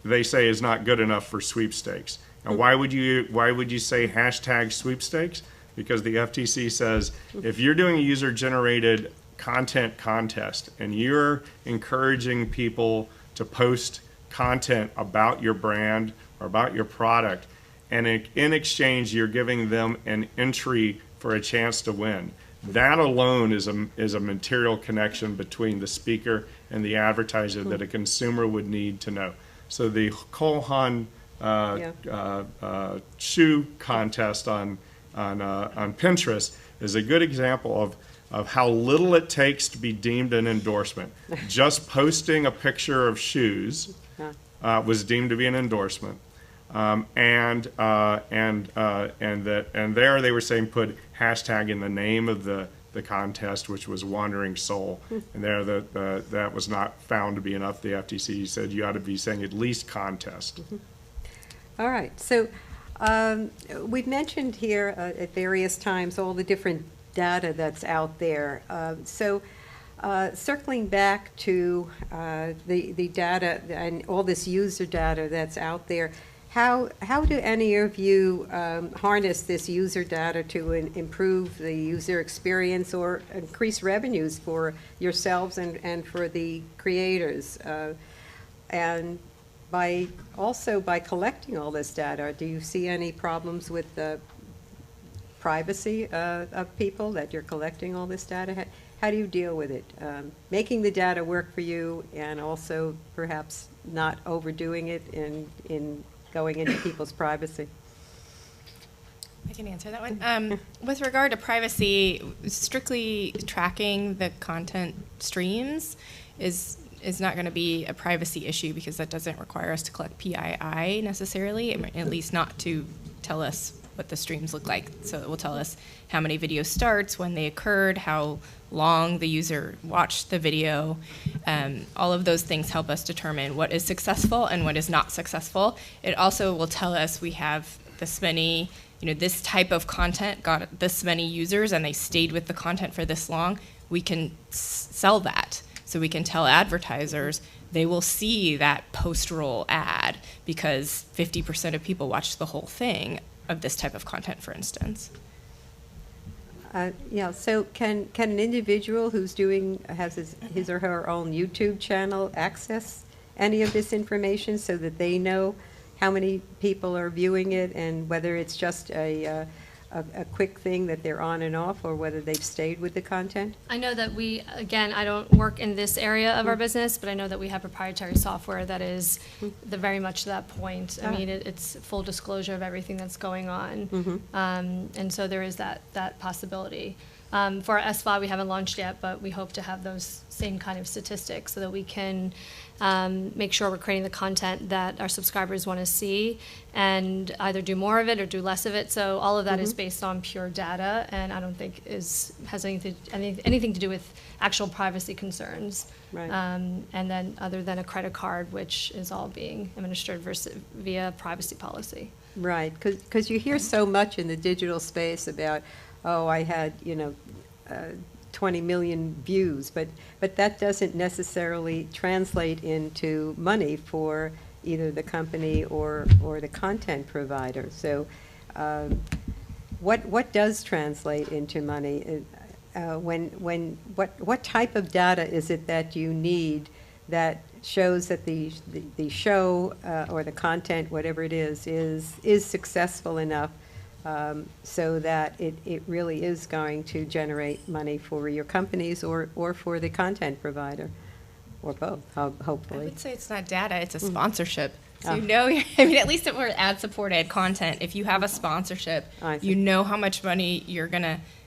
they say is not good enough for sweepstakes. And why would you say hashtag sweepstakes? Because the FTC says if you're doing a user-generated content contest and you're encouraging people to post content about your brand or about your product, and in exchange you're giving them an entry for a chance to win, that alone is a material connection between the speaker and the advertiser that a consumer would need to know. So the Kohan shoe contest on Pinterest is a good example of how little it takes to be deemed an endorsement. Just posting a picture of shoes was deemed to be an endorsement. And there they were saying put hashtag in the name of the contest, which was Wandering Soul, and there that was not found to be enough. The FTC said you ought to be saying at least contest. All right, so we've mentioned here at various times all the different data that's out there. Circling back to the data and all this user data that's out there, how do any of you harness this user data to improve the user experience or increase revenues for yourselves and for the creators? And by collecting all this data, do you see any problems with the privacy of people that you're collecting all this data? How do you deal with it? Making the data work for you and also perhaps not overdoing it in going into people's privacy? I can answer that one. With regard to privacy, strictly tracking the content streams is not going to be a privacy issue because that doesn't require us to collect PII necessarily, at least not to tell us what the streams look like. So it will tell us how many video starts, when they occurred, how long the user watched the video. All of those things help us determine what is successful and what is not successful. It also will tell us we have this many, this type of content got this many users and they stayed with the content for this long. We can sell that. So we can tell advertisers they will see that post-roll ad because 50% of people watched the whole thing of this type of content, for instance. So can an individual who's has his or her own YouTube channel access any of this information so that they know, how many people are viewing it and whether it's just a quick thing that they're on and off, or whether they've stayed with the content? I know that we, again, I don't work in this area of our business, but I know that we have proprietary software that is very much to that point. I mean, it's full disclosure of everything that's going on. And so there is that possibility. For our SVOD, we haven't launched yet, but we hope to have those same kind of statistics so that we can make sure we're creating the content that our subscribers want to see and either do more of it or do less of it. So all of that is based on pure data, and I don't think has anything to do with actual privacy concerns. Right. And then other than a credit card, which is all being administered via privacy policy. Right, because you hear so much in the digital space about, oh, I had, 20 million views, but that doesn't necessarily translate into money for either the company or the content provider. So what does translate into money? What type of data is it that you need that shows that the show or the content, whatever it is successful enough so that it really is going to generate money for your companies or for the content provider, or both, I hopefully? would say it's not data, it's a sponsorship. So Oh. you know, I mean, at least if we're ad-supported content, if you have a sponsorship, I see. you know how much money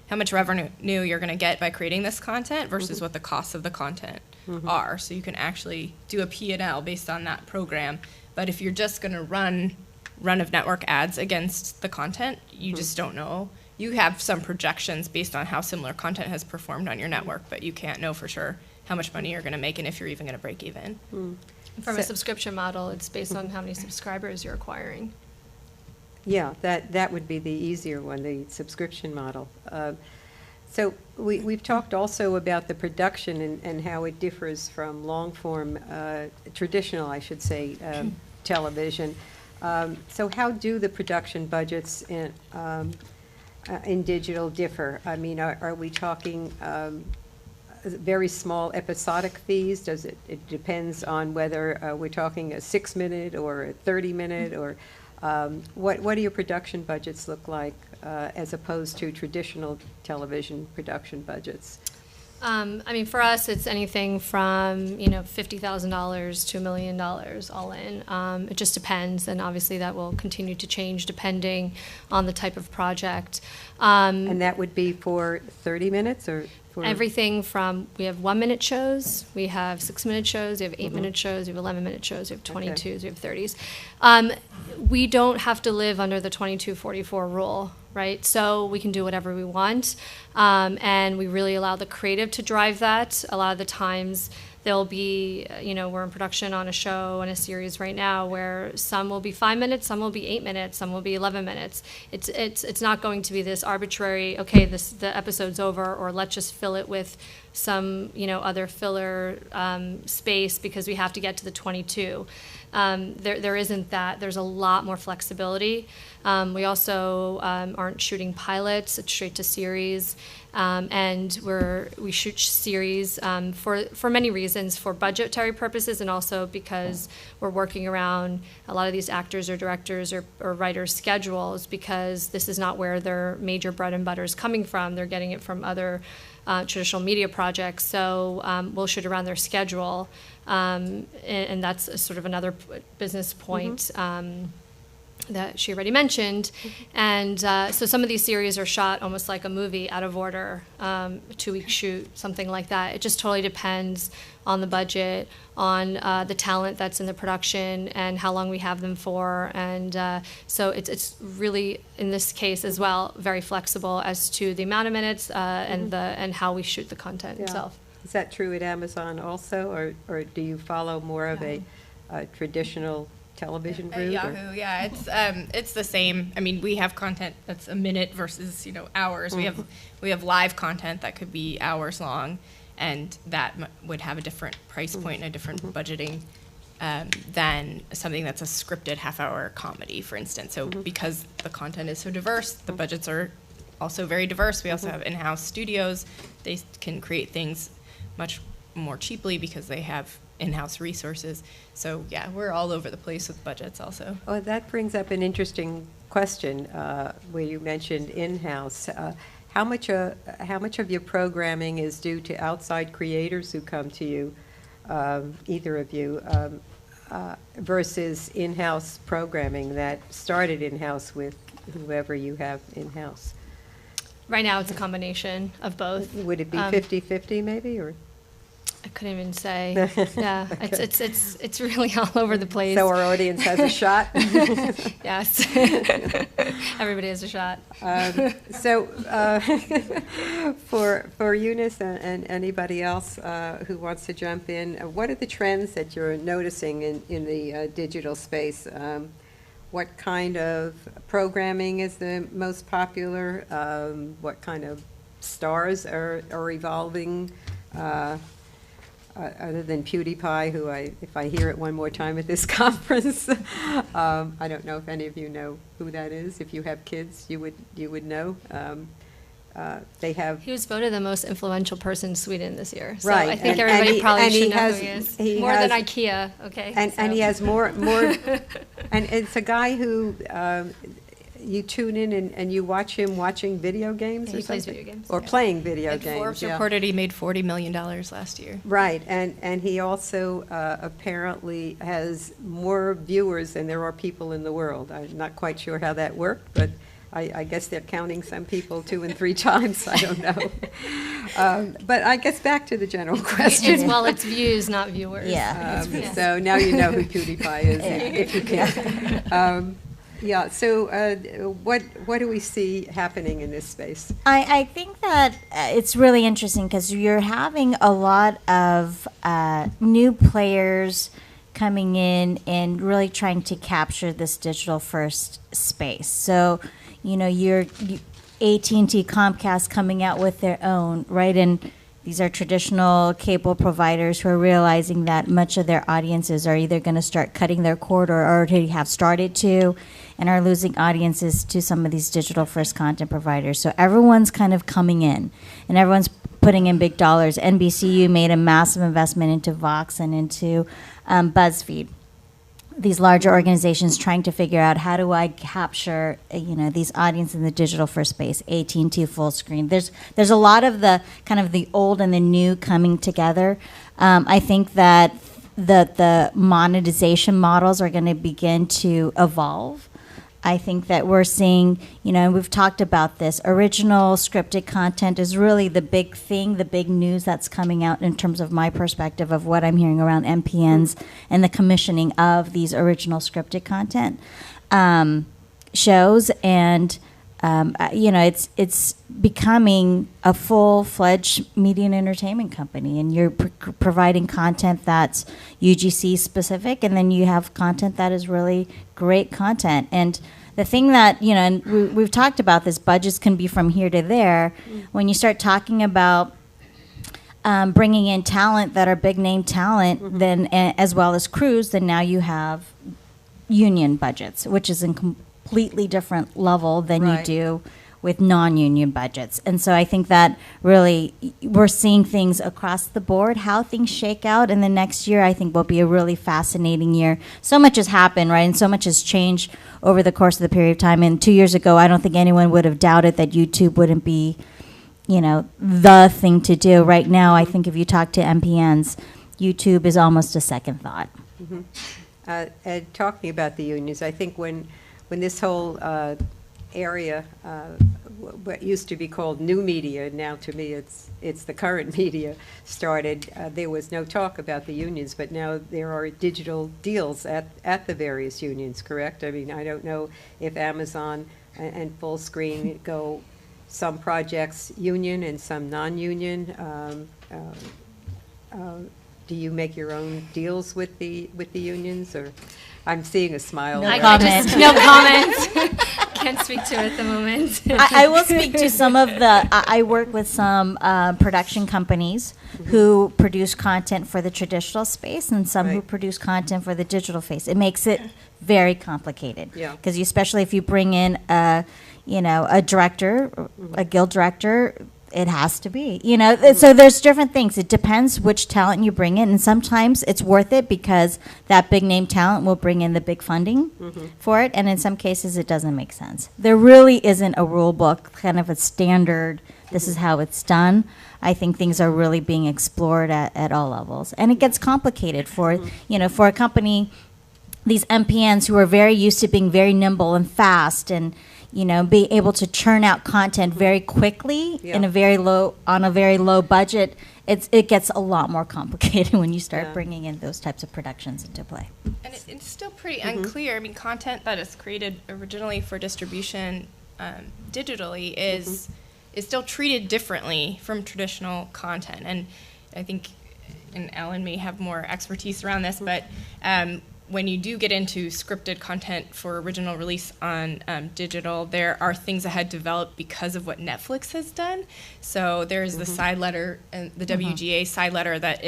how much revenue you're gonna get by creating this content versus what the costs of the content are. So you can actually do a P&L based on that program. But if you're just gonna run of network ads against the content, you just don't know. You have some projections based on how similar content has performed on your network, but you can't know for sure how much money you're gonna make and if you're even gonna break even. From a subscription model, it's based on how many subscribers you're acquiring. Yeah, that would be the easier one, the subscription model. So we've talked also about the production and how it differs from long-form, traditional, I should say, television. So how do the production budgets in digital differ? I mean, are we talking very small episodic fees? It depends on whether we're talking a 6-minute or a 30-minute, or what do your production budgets look like as opposed to traditional television production budgets? I mean, for us, it's anything from, $50,000 to $1 million all in. It just depends, and obviously that will continue to change depending on the type of project. And that would be for 30 minutes or for? Everything from, we have 1-minute shows, we have 6-minute shows, we have 8-minute shows, we have 11-minute shows, we have 22s, we have 30s. We don't have to live under the 22-44 rule, right? So we can do whatever we want, and we really allow the creative to drive that. A lot of the times there'll be, we're in production on a show and a series right now where some will be 5 minutes, some will be 8 minutes, some will be 11 minutes. It's not going to be this arbitrary, okay, the episode's over, or let's just fill it with some, other filler space because we have to get to the 22. There isn't that. There's a lot more flexibility. We also aren't shooting pilots. It's straight to series. And we shoot series for many reasons, for budgetary purposes, and also because we're working around a lot of these actors or directors or writers' schedules, because this is not where their major bread and butter is coming from. They're getting it from other traditional media projects. So we'll shoot around their schedule. And that's a sort of another business point that she already mentioned. And so some of these series are shot almost like a movie, out of order, 2-week shoot, something like that. It just totally depends on the budget, on the talent that's in the production, and how long we have them for. And so it's really, in this case as well, very flexible as to the amount of minutes and how we shoot the content itself. Is that true at Amazon also, or do you follow more of a traditional television At route? Yahoo, yeah, it's the same. I mean, we have content that's a minute versus hours. We have live content that could be hours long, and that would have a different price point and a different budgeting than something that's a scripted half-hour comedy, for instance. So because the content is so diverse, the budgets are also very diverse. We also have in-house studios. They can create things much more cheaply because they have in-house resources. So yeah, we're all over the place with budgets also. Oh, that brings up an interesting question where you mentioned in-house. How much of your programming is due to outside creators who come to you, either of you, versus in-house programming that started in-house with whoever you have in-house? Right now, it's a combination of both. Would it be 50-50 maybe, or? I couldn't even say. Yeah, it's really all over the place. So our audience has a shot? Yes. Everybody has a shot. For Eunice and anybody else who wants to jump in, what are the trends that you're noticing in the digital space? What kind of programming is the most popular? What kind of stars are evolving? Other than PewDiePie, who if I hear it one more time at this conference, I don't know if any of you know who that is. If you have kids, you would know. They have. He was voted the most influential person in Sweden this year. So Right, I think and everybody he- probably and he should know has- who he is. he More than has- IKEA, okay? And he so. has more, and it's a guy who you tune in and you watch him watching video games Yeah, or he plays something? video games, Or yeah. playing video And games, Forbes yeah. reported he made $40 million last year. Right, and he also apparently has more viewers than there are people in the world. I'm not quite sure how that worked, but I guess they're counting some people 2 and 3 times, I don't know. But I guess back to the general question. Well, it's views, not viewers. Yeah. Yeah. So now you know who PewDiePie is, if you can. Yeah, so what do we see happening in this space? I think that it's really interesting because you're having a lot of new players coming in and really trying to capture this digital first space. So, your AT&T, Comcast coming out with their own, right? And these are traditional cable providers who are realizing that much of their audiences are either going to start cutting their cord or already have started to, and are losing audiences to some of these digital first content providers. So everyone's kind of coming in, and everyone's putting in big dollars. NBCU made a massive investment into Vox and into BuzzFeed. These larger organizations trying to figure out, how do I capture these audiences in the digital first space? AT&T full screen. There's a lot of the kind of the old and the new coming together. I think that the monetization models are going to begin to evolve. I think that we're seeing, and we've talked about this, original scripted content is really the big thing, the big news that's coming out in terms of my perspective of what I'm hearing around MPNs and the commissioning of these original scripted content shows. And, it's becoming a full-fledged media and entertainment company, and you're providing content that's UGC specific, and then you have content that is really great content. And the thing that, and we've talked about this, budgets can be from here to there. When you start talking about bringing in talent that are big name talent, then as well as crews, then now you have union budgets, which is in completely different level than Right. you do with non-union budgets. And so I think that really we're seeing things across the board, how things shake out in the next year. I think will be a really fascinating year. So much has happened, right? And so much has changed over the course of the period of time. And 2 years ago, I don't think anyone would have doubted that YouTube wouldn't be, the thing to do. Right now, I think if you talk to MPNs, YouTube is almost a second thought. And talking about the unions, I think when this whole area, what used to be called new media, now to me it's the current media, started, there was no talk about the unions, but now there are digital deals at the various unions, correct? I mean, I don't know if Amazon and Full Screen go some projects union and some non-union. Do you make your own deals with the unions, or? I'm seeing a smile. No there. comment. No comment. Can't speak to it at the moment. I will speak to some of the, I work with some production companies who produce content for the traditional space and some who Right. produce content for the digital space. It makes it very complicated. Yeah. Because especially if you bring in a director, a guild director, it has to be, you know. So there's different things. It depends which talent you bring in, and sometimes it's worth it because that big name talent will bring in the big funding for it, and in some cases it doesn't make sense. There really isn't a rule book, kind of a standard, this is how it's done. I think things are really being explored at all levels, and it gets complicated for, you know, for a company, these MPNs who are very used to being very nimble and fast and, you know, be able to churn out content very quickly in a very low, on a very low budget. It gets a lot more complicated when you start bringing in those types of productions into play. And it's still pretty unclear. I mean, content that is created originally for distribution digitally is still treated differently from traditional content. And I think, and Alan may have more expertise around this, but when you do get into scripted content for original release on digital, there are things that had developed because of what Netflix has done. So there's the side letter, and the WGA side letter, that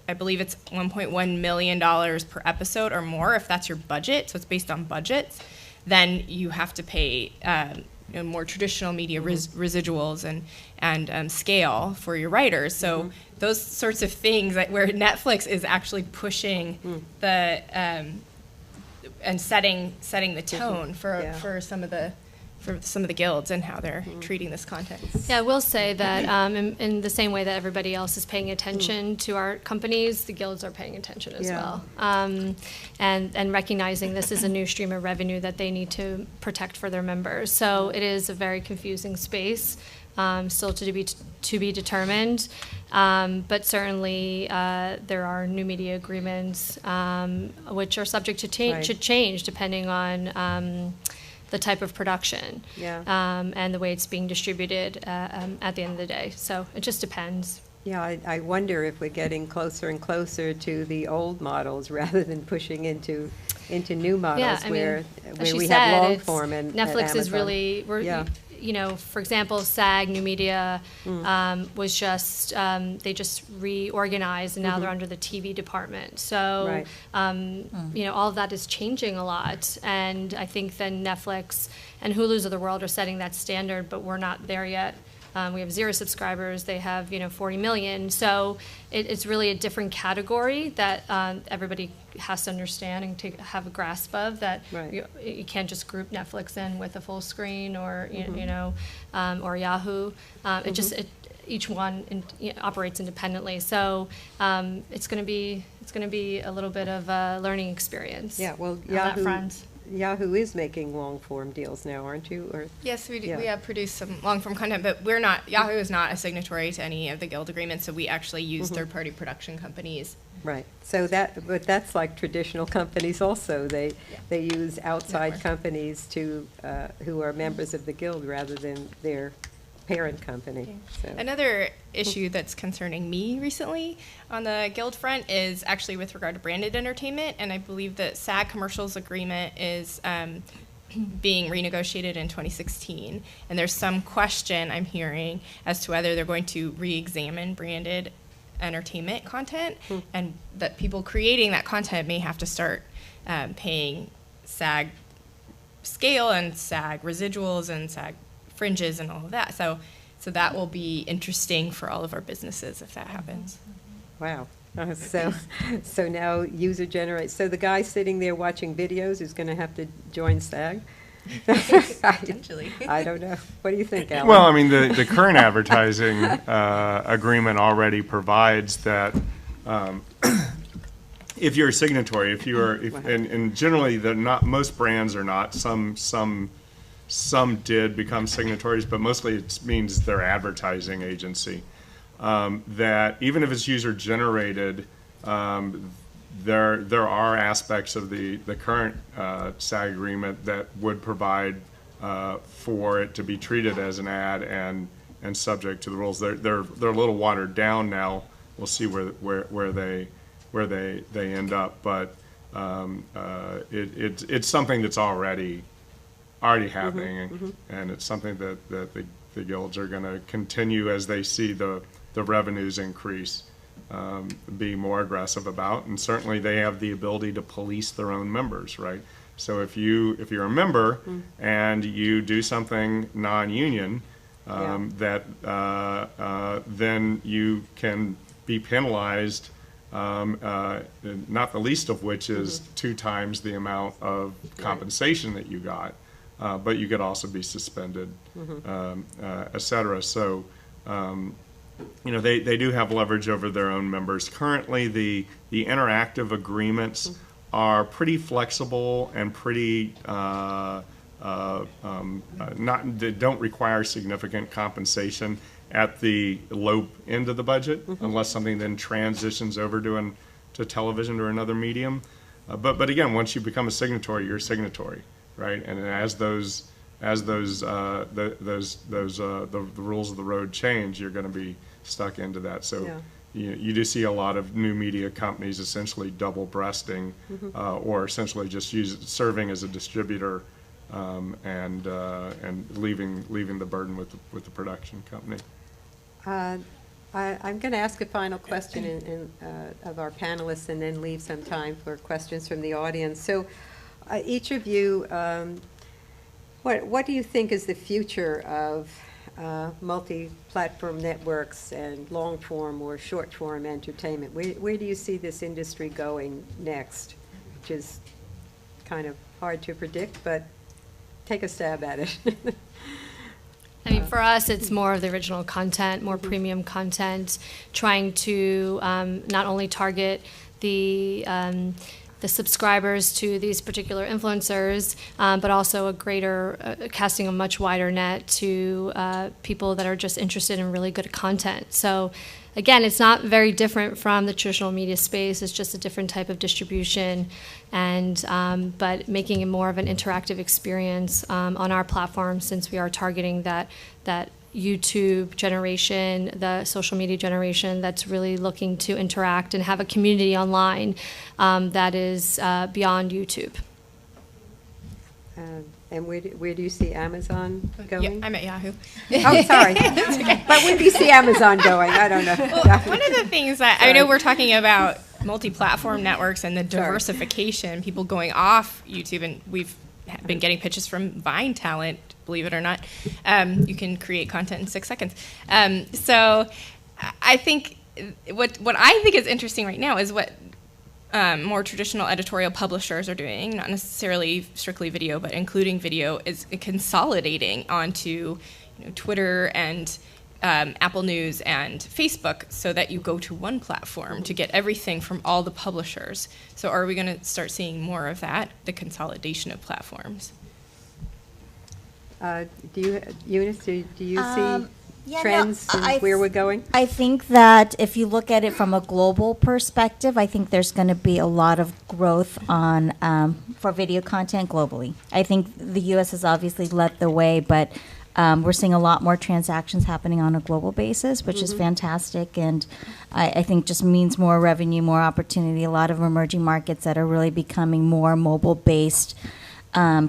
I believe it's $1.1 million per episode or more, if that's your budget, so it's based on budgets, then you have to pay more traditional media residuals and scale for your writers. So those sorts of things, where Netflix is actually pushing the and setting the tone for some of the guilds and how they're treating this content. Yeah, I will say that in the same way that everybody else is paying attention to our companies, the guilds are paying attention as well, and recognizing this is a new stream of revenue that they need to protect for their members. So it is a very confusing space, still to be determined, but certainly there are new media agreements which are subject to change depending on the type of production and the way it's being distributed at the end of the day. So it just depends. Yeah, I wonder if we're getting closer and closer to the old models rather than pushing into new models where we have long form and Netflix is really you know, for example, SAG New Media was just they just reorganized, and now they're under the TV department. So you know, all of that is changing a lot, and I think then Netflix and Hulu's of the world are setting that standard, but we're not there yet. We have 0 subscribers. They have 40 million. So it's really a different category that everybody has to understand and to have a grasp of. That you can't just group Netflix in with a full screen or or Yahoo. Each one operates independently. So it's going to be a little bit of a learning experience. Yeah. Well, Yahoo is making long-form deals now, aren't you? Or yes, we do. We have produced some long-form content, but we're not. Yahoo is not a signatory to any of the guild agreements, so we actually use third-party production companies. Right. So that's like traditional companies also. They use outside companies to who are members of the guild rather than their parent company. So. Another issue that's concerning me recently on the guild front is actually with regard to branded entertainment, and I believe that SAG commercials agreement is being renegotiated in 2016, and there's some question I'm hearing as to whether they're going to re-examine branded entertainment content, and that people creating that content may have to start paying SAG scale and SAG residuals and SAG fringes and all of that. So that will be interesting for all of our businesses if that happens. Wow. So now user generates. So the guy sitting there watching videos is going to have to join SAG? Potentially. I don't know. What do you think, Alan? Well, I mean, the current advertising agreement already provides that if you're a signatory, and generally most brands are not. Some did become signatories, but mostly it means they're advertising agency. That even if it's user generated, there are aspects of the current SAG agreement that would provide for it to be treated as an ad and subject to the rules. They're a little watered down now. We'll see where they end up, but it's something that's already happening, and it's something that the guilds are going to continue as they see the revenues increase, be more aggressive about, and certainly they have the ability to police their own members, right? So if you're a member and you do something non-union, then you can be penalized, not the least of which is 2 times the amount of compensation that you got, but you could also be suspended, et cetera. So, they do have leverage over their own members. Currently, the interactive agreements are pretty flexible and pretty they don't require significant compensation at the low end of the budget, unless something then transitions over to television or another medium. But again, once you become a signatory, you're a signatory, right? And as the rules of the road change, you're going to be stuck into that. So you do see a lot of new media companies essentially double-breasting, or essentially just serving as a distributor, and leaving the burden with the production company. I'm going to ask a final question of our panelists and then leave some time for questions from the audience. So each of you, what do you think is the future of multi-platform networks and long-form or short-form entertainment? Where do you see this industry going next? Which is kind of hard to predict, but take a stab at it. I mean, for us, it's more of the original content, more premium content, trying to not only target the subscribers to these particular influencers, but also casting a much wider net to people that are just interested in really good content. So again, it's not very different from the traditional media space. It's just a different type of distribution, but making it more of an interactive experience on our platform, since we are targeting that YouTube generation, the social media generation that's really looking to interact and have a community online that is beyond YouTube. And where do you see Amazon going? Yeah, I'm at Yahoo. Oh, sorry. But where do you see Amazon going? I don't know. Well, one of the things that I know we're talking about multi-platform networks and the diversification, people going off YouTube, and we've been getting pitches from Vine talent, believe it or not. You can create content in 6 seconds. So I think what I think is interesting right now is what more traditional editorial publishers are doing, not necessarily strictly video, but including video, is consolidating onto Twitter and Apple News and Facebook, so that you go to one platform to get everything from all the publishers. So are we going to start seeing more of that, the consolidation of platforms? Eunice, do you see trends and where we're going? I think that if you look at it from a global perspective, I think there's going to be a lot of growth on for video content globally. I think the U.S. has obviously led the way, but we're seeing a lot more transactions happening on a global basis, which is fantastic, and I think just means more revenue, more opportunity, a lot of emerging markets that are really becoming more mobile-based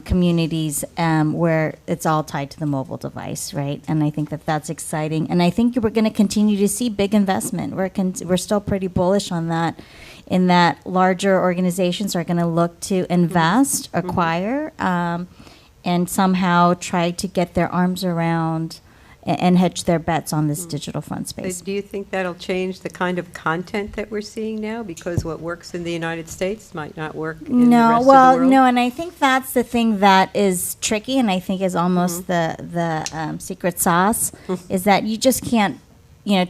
communities where it's all tied to the mobile device, right? And I think that that's exciting. And I think we're going to continue to see big investment. We're still pretty bullish on that, in that larger organizations are going to look to invest, acquire, and somehow try to get their arms around and hedge their bets on this digital front space. But do you think that'll change the kind of content that we're seeing now? Because what works in the United States might not work in the rest of the world? No, and I think that's the thing that is tricky, and I think is almost the secret sauce, is that you just can't,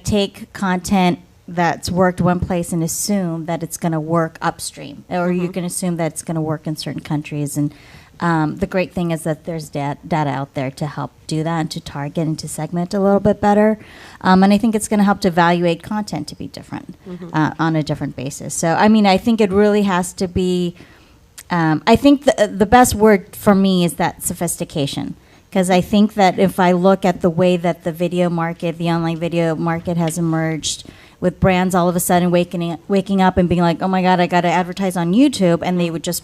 take content that's worked one place and assume that it's going to work upstream, or you can assume that it's going to work in certain countries. And the great thing is that there's data out there to help do that and to target and to segment a little bit better. And I think it's going to help to evaluate content to be different on a different basis. So, I mean, I think it really has to be, I think the best word for me is that sophistication. Because I think that if I look at the way that the video market, the online video market has emerged, with brands all of a sudden waking up and being like, oh my God, I got to advertise on YouTube, and they would just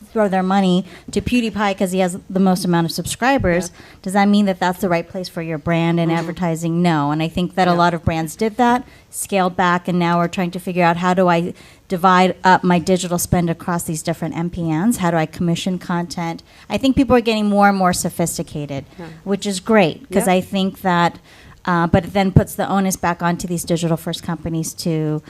throw their money to PewDiePie because he has the most amount of subscribers. Yeah. Does that mean that that's the right place for your brand and advertising? No. And I think that a Yeah. lot of brands did that, scaled back, and now we're trying to figure out how do I divide up my digital spend across these different MPNs? How do I commission content? I think people are getting more and more sophisticated, Yeah. which is great because Yeah. I think that, but it then puts the onus back onto these digital first companies to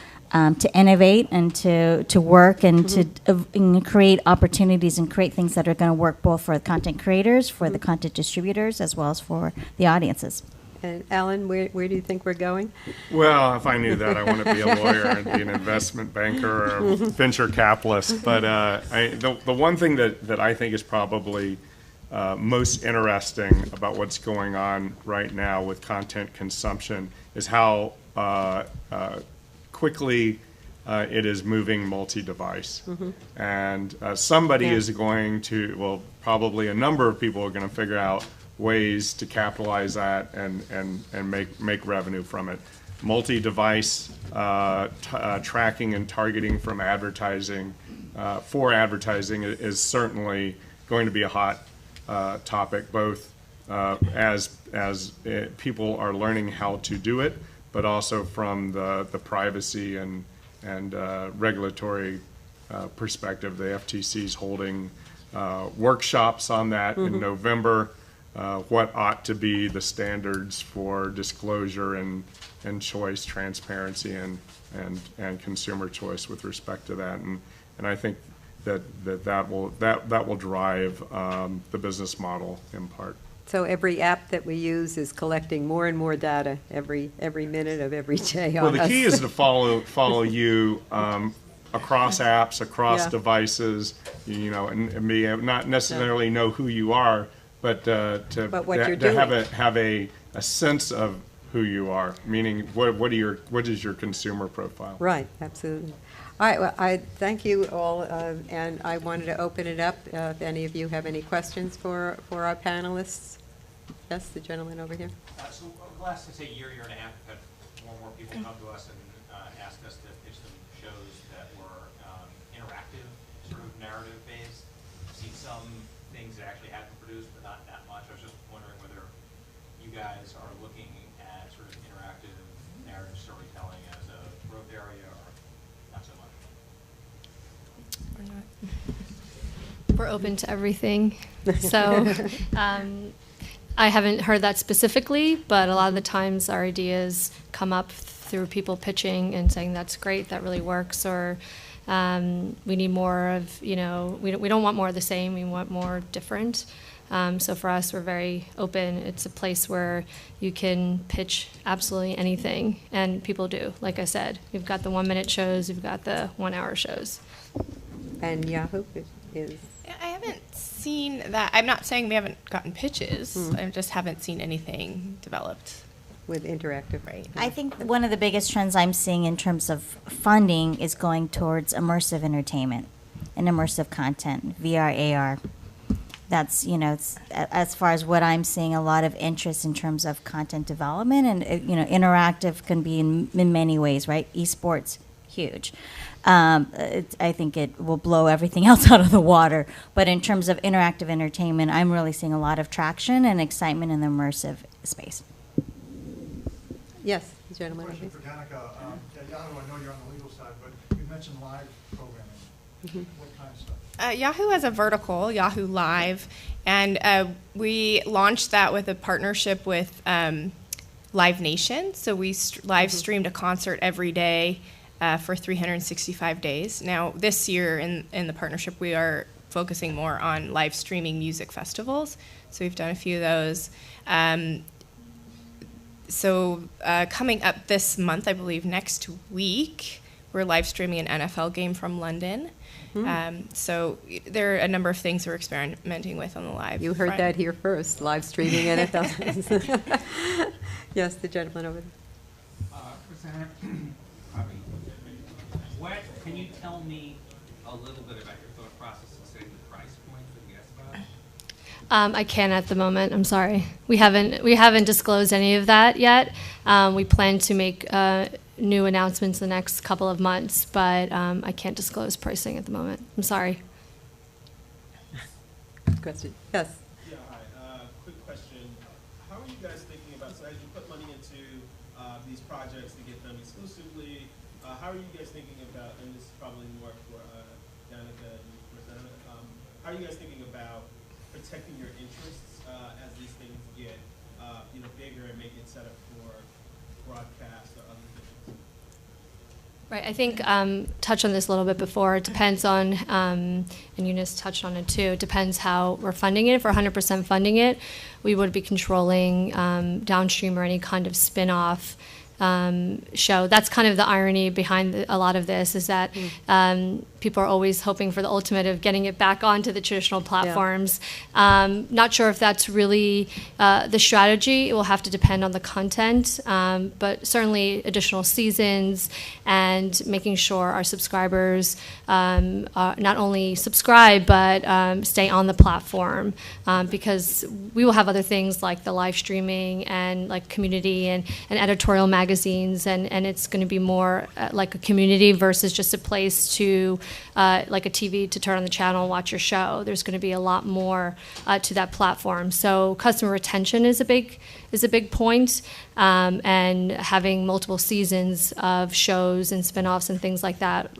innovate and to work and to and create opportunities and create things that are going to work both for the content creators, for the content distributors, as well as for the audiences. And Alan, where do you think we're going? Well, if I knew that, I want to be a lawyer and be an investment banker or a venture capitalist. But the one thing that I think is probably most interesting about what's going on right now with content consumption is how quickly it is moving multi-device. And somebody Yeah. is going to, well, probably a number of people are going to figure out ways to capitalize that and make revenue from it. Multi-device tracking and targeting from advertising for advertising is certainly going to be a hot topic, both as people are learning how to do it, but also from the privacy and regulatory perspective. The FTC is holding workshops on that in November. What ought to be the standards for disclosure and choice, transparency, and consumer choice with respect to that, and I think that will drive the business model in part. So every app that we use is collecting more and more data every minute of every day Well, on the us. key is to follow you across apps, across Yeah. devices, and be not necessarily know who you are, but But what you're to have doing. have a sense of who you are. Meaning, what is your consumer profile? Right, absolutely. All right, well, I thank you all, and I wanted to open it up, if any of you have any questions for our panelists. Yes, the gentleman over here. So the last, say, year and a half, we've had more and more people come to us and ask us to pitch them shows that were interactive, sort of narrative-based. I've seen some things that actually have been produced, but not that much. I was just wondering whether you guys are looking at sort of interactive narrative storytelling as a growth area or not so much. Or not. We're open to everything. So I haven't heard that specifically, but a lot of the times our ideas come up through people pitching and saying that's great, that really works, or we need more of, we don't want more of the same, we want more different. So for us, we're very open. It's a place where you can pitch absolutely anything, and people do. Like I said, we've got the 1-minute shows, we've got the 1-hour shows. And Yahoo is, I haven't seen that. I'm not saying we haven't gotten pitches. I just haven't seen anything developed. with interactive. Right. I think one of the biggest trends I'm seeing in terms of funding is going towards immersive entertainment and immersive content, VR, AR. That's, it's, as far as what I'm seeing, a lot of interest in terms of content development, and, interactive can be in many ways, right? Esports, huge. I think it will blow everything else out of the water. But in terms of interactive entertainment, I'm really seeing a lot of traction and excitement in the immersive space. Yes, the gentleman over Question here. for Danica. Yahoo, I know you're on the legal side, but you mentioned live programming. What kind of stuff? Yahoo has a vertical, Yahoo Live, and we launched that with a partnership with Live Nation. So we live streamed a concert every day for 365 days. Now, this year in the partnership, we are focusing more on live streaming music festivals. So we've done a few of those. So coming up this month, I believe next week, we're live streaming an NFL game from London. So there are a number of things we're experimenting with on the live You heard front. that here first, live streaming NFL. Yes, the gentleman over there. Rosanna, can you tell me a little bit about your thought process in setting the price point for the guest box? I can't at the moment. I'm sorry. We haven't disclosed any of that yet. We plan to make new announcements the next couple of months, but I can't disclose pricing at the moment. I'm sorry. question. Yes. Yeah, hi. Quick question. How are you guys thinking about, so as you put money into these projects to get them exclusively, how are you guys thinking about, and this is probably more for Danica and Rosanna, how are you guys thinking about protecting your interests as these things get bigger and make it set up for broadcast or other things? Right, I think touched on this a little bit before. It depends on, and Eunice touched on it too, it depends how we're funding it. If we're 100% funding it, we would be controlling downstream or any kind of spin-off show. That's kind of the irony behind a lot of this, is that people are always hoping for the ultimate of getting it back onto the traditional platforms. Not sure if that's really the strategy. It will have to depend on the content, but certainly additional seasons and making sure our subscribers not only subscribe but stay on the platform, because we will have other things like the live streaming and like community and editorial magazines, and it's going to be more like a community versus just a place to like a TV to turn on the channel and watch your show. There's going to be a lot more to that platform. So customer retention is a big point, and having multiple seasons of shows and spinoffs and things like that.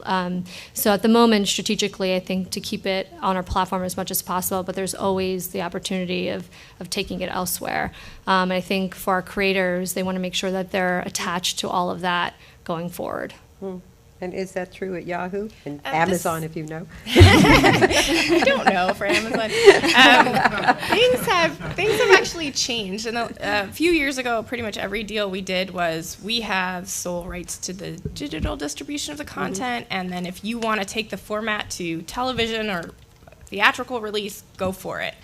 So at the moment, strategically, I think to keep it on our platform as much as possible, but there's always the opportunity of taking it elsewhere. I think for our creators, they want to make sure that they're attached to all of that going forward. And is that true at Yahoo and Amazon, if you know? I don't know for Amazon. Things have actually changed. And a few years ago, pretty much every deal we did was we have sole rights to the digital distribution of the content, and then if you want to take the format to television or theatrical release, go for it.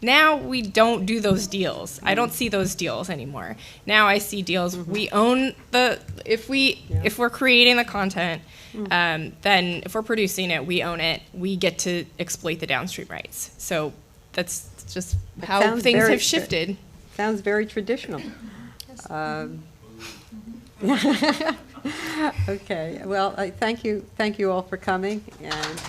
Now we don't do those deals. I don't see those deals anymore. Now I see deals. We own if we're creating the content, then if we're producing it, we own it. We get to exploit the downstream rights. So that's just how things have shifted. Sounds very traditional. Okay. Well, thank you all for coming, and